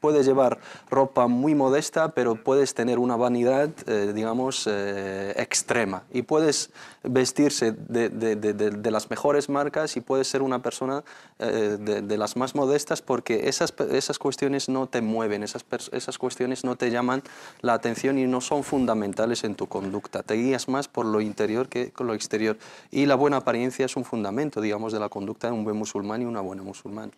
llevar ropa muy modesta, pero puedes tener una vanidad, digamos, extrema. Y puedes vestirse de las mejores marcas y puedes ser una persona de las más modestas, porque esas cuestiones no te mueven, esas cuestiones no te llaman la atención y no son fundamentales en tu conducta. Te guías más por lo interior que con lo exterior. Y la buena apariencia es un fundamento, digamos, de la conducta de un buen musulmán y una buena musulmana.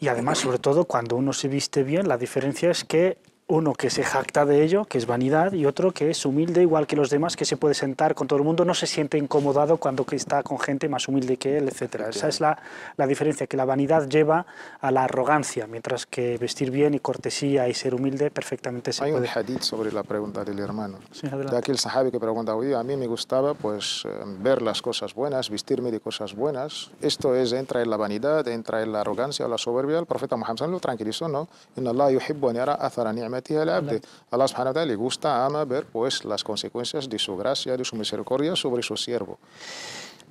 Y además, sobre todo, cuando uno se viste bien, la diferencia es que uno que se jacta de ello, que es vanidad, y otro que es humilde, igual que los demás, que se puede sentar con todo el mundo, no se siente incomodado cuando está con gente más humilde que él, etc. Esa es la diferencia, que la vanidad lleva a la arrogancia, mientras que vestir bien y cortesía y ser humilde perfectamente se puede. Hay un hadith sobre la pregunta del hermano. Sí, de aquel sahabi que pregunta, oye, a mí me gustaba pues ver las cosas buenas, vestirme de cosas buenas. Esto entra en la vanidad, entra en la arrogancia o la soberbia. El profeta Muhammad lo tranquilizó, ¿no? Inna Allah yuhibbu an yara athara ni'matihi ala abdi. Allah subhanahu wa ta'ala le gusta, ama ver pues las consecuencias de su gracia, de su misericordia sobre su siervo.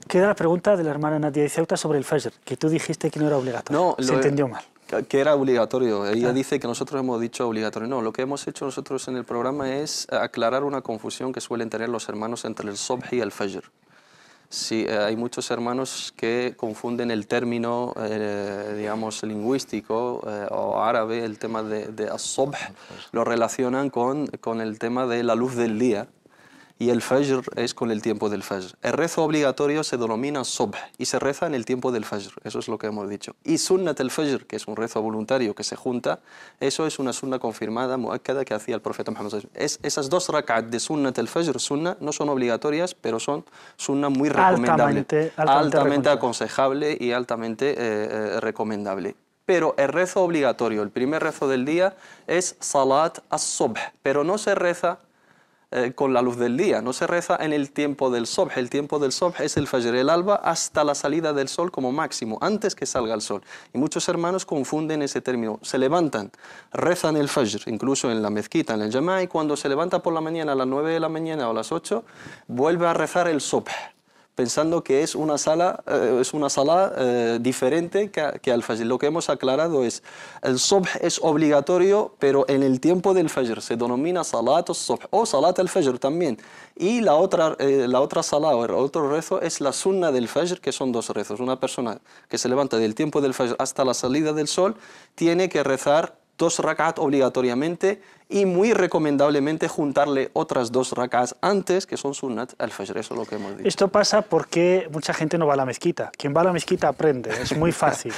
Queda la pregunta de la hermana Nadia de Ceuta sobre el Fajr, que tú dijiste que no era obligatorio. No, se entendió mal. Que era obligatorio. Ella dice que nosotros hemos dicho obligatorio. No, lo que hemos hecho nosotros en el programa es aclarar una confusión que suelen tener los hermanos entre el Subh y el Fajr. Sí, hay muchos hermanos que confunden el término, digamos, lingüístico o árabe, el tema de as-subh, lo relacionan con el tema de la luz del día, y el fajr es con el tiempo del fajr. El rezo obligatorio se denomina subh y se reza en el tiempo del fajr, eso es lo que hemos dicho. Y sunnat el fajr, que es un rezo voluntario que se junta, eso es una sunna confirmada, muakkada, que hacía el profeta Muhammad. Esas dos rak'at de sunnat el fajr, sunna, no son obligatorias, pero son sunna muy recomendable, altamente aconsejable y altamente recomendable. Pero el rezo obligatorio, el primer rezo del día, es salat as-subh, pero no se reza con la luz del día, no se reza en el tiempo del subh. El tiempo del subh es el fajr, el alba, hasta la salida del sol como máximo, antes que salga el sol. Y muchos hermanos confunden ese término. Se levantan, rezan el fajr, incluso en la mezquita, en el jama'a, y cuando se levanta por la mañana, a las 9 de la mañana o a las 8, vuelve a rezar el subh, pensando que es una sala diferente que al fajr. Lo que hemos aclarado es, el subh es obligatorio, pero en el tiempo del fajr se denomina salat al-subh o salat al-fajr también. Y la otra sala o el otro rezo es la sunna del fajr, que son dos rezos. Una persona que se levanta del tiempo del fajr hasta la salida del sol tiene que rezar 2 rak'at obligatoriamente y muy recomendablemente juntarle otras 2 rak'ats antes, que son sunnat al-fajr, eso es lo que hemos dicho. Esto pasa porque mucha gente no va a la mezquita. Quien va a la mezquita aprende, es muy fácil.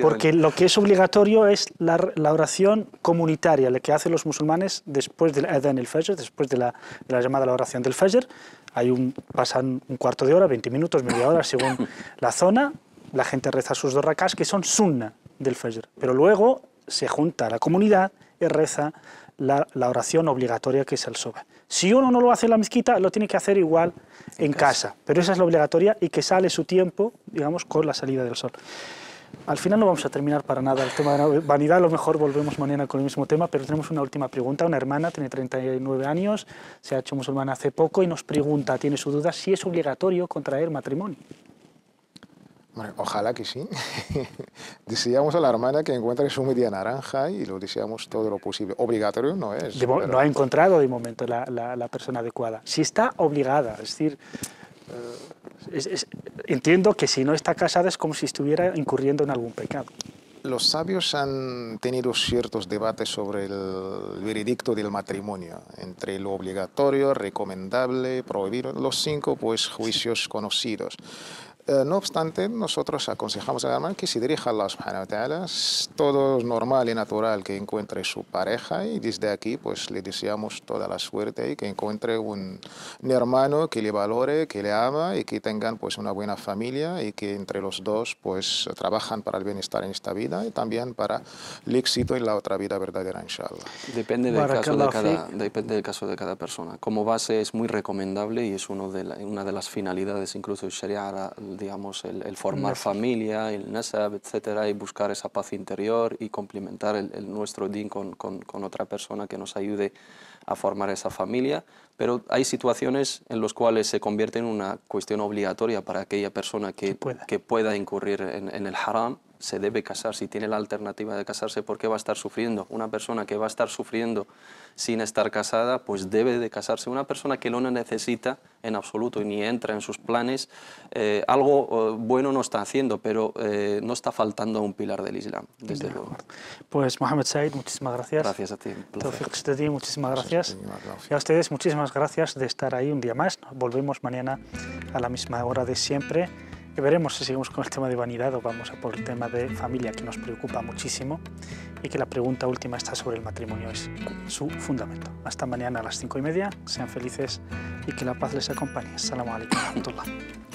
Porque lo que es obligatorio es la oración comunitaria, la que hacen los musulmanes después del adhan al-fajr, después de la llamada a la oración del fajr. Pasan un cuarto de hora, 20 minutos, media hora, según la zona. La gente reza sus 2 rak'ats, que son sunna del fajr. Pero luego se junta la comunidad y reza la oración obligatoria, que es el subh. Si uno no lo hace en la mezquita, lo tiene que hacer igual en casa. Pero esa es la obligatoria y que sale su tiempo, digamos, con la salida del sol. Al final no vamos a terminar para nada el tema de la vanidad, a lo mejor volvemos mañana con el mismo tema, pero tenemos una última pregunta. Una hermana, tiene 39 años, se ha hecho musulmana hace poco y nos pregunta, tiene su duda, si es obligatorio contraer matrimonio. Bueno, ojalá que sí. Deseamos a la hermana que encuentre su media naranja y lo deseamos todo lo posible. Obligatorio no es. No ha encontrado de momento la persona adecuada. Si está obligada, es decir, entiendo que si no está casada es como si estuviera incurriendo en algún pecado. Los sabios han tenido ciertos debates sobre el veredicto del matrimonio, entre lo obligatorio, recomendable, prohibido, los 5 pues, juicios conocidos. No obstante, nosotros aconsejamos a la hermana que se dirija a Allah subhanahu wa ta'ala. Es todo normal y natural que encuentre su pareja y desde aquí pues le deseamos toda la suerte y que encuentre un hermano que le valore, que le ama y que tengan pues una buena familia y que entre los dos pues trabajan para el bienestar en esta vida y también para el éxito en la otra vida verdadera, inshallah. Depende del caso de cada persona. Como base es muy recomendable y es una de las finalidades incluso de Sharia, digamos, el formar familia, el nasab, etcétera, y buscar esa paz interior y complementar nuestro din con otra persona que nos ayude a formar esa familia. Pero hay situaciones en las cuales se convierte en una cuestión obligatoria para aquella persona que pueda incurrir en el haram. Se debe casar, si tiene la alternativa de casarse, ¿por qué va a estar sufriendo? Una persona que va a estar sufriendo sin estar casada, pues debe de casarse. Una persona que no necesita en absoluto y ni entra en sus planes, algo bueno no está haciendo, pero no está faltando a un pilar del Islam, desde luego. Pues Mohamed Said, muchísimas gracias. Gracias a ti. Tawfiq Stadi, muchísimas gracias. Y a ustedes, muchísimas gracias de estar ahí un día más. Volvemos mañana a la misma hora de siempre. Y veremos si seguimos con el tema de vanidad o vamos a por el tema de familia, que nos preocupa muchísimo y que la pregunta última está sobre el matrimonio, es su fundamento. Hasta mañana a las 5:30, sean felices y que la paz les acompañe. Assalamu alaikum wa rahmatullah.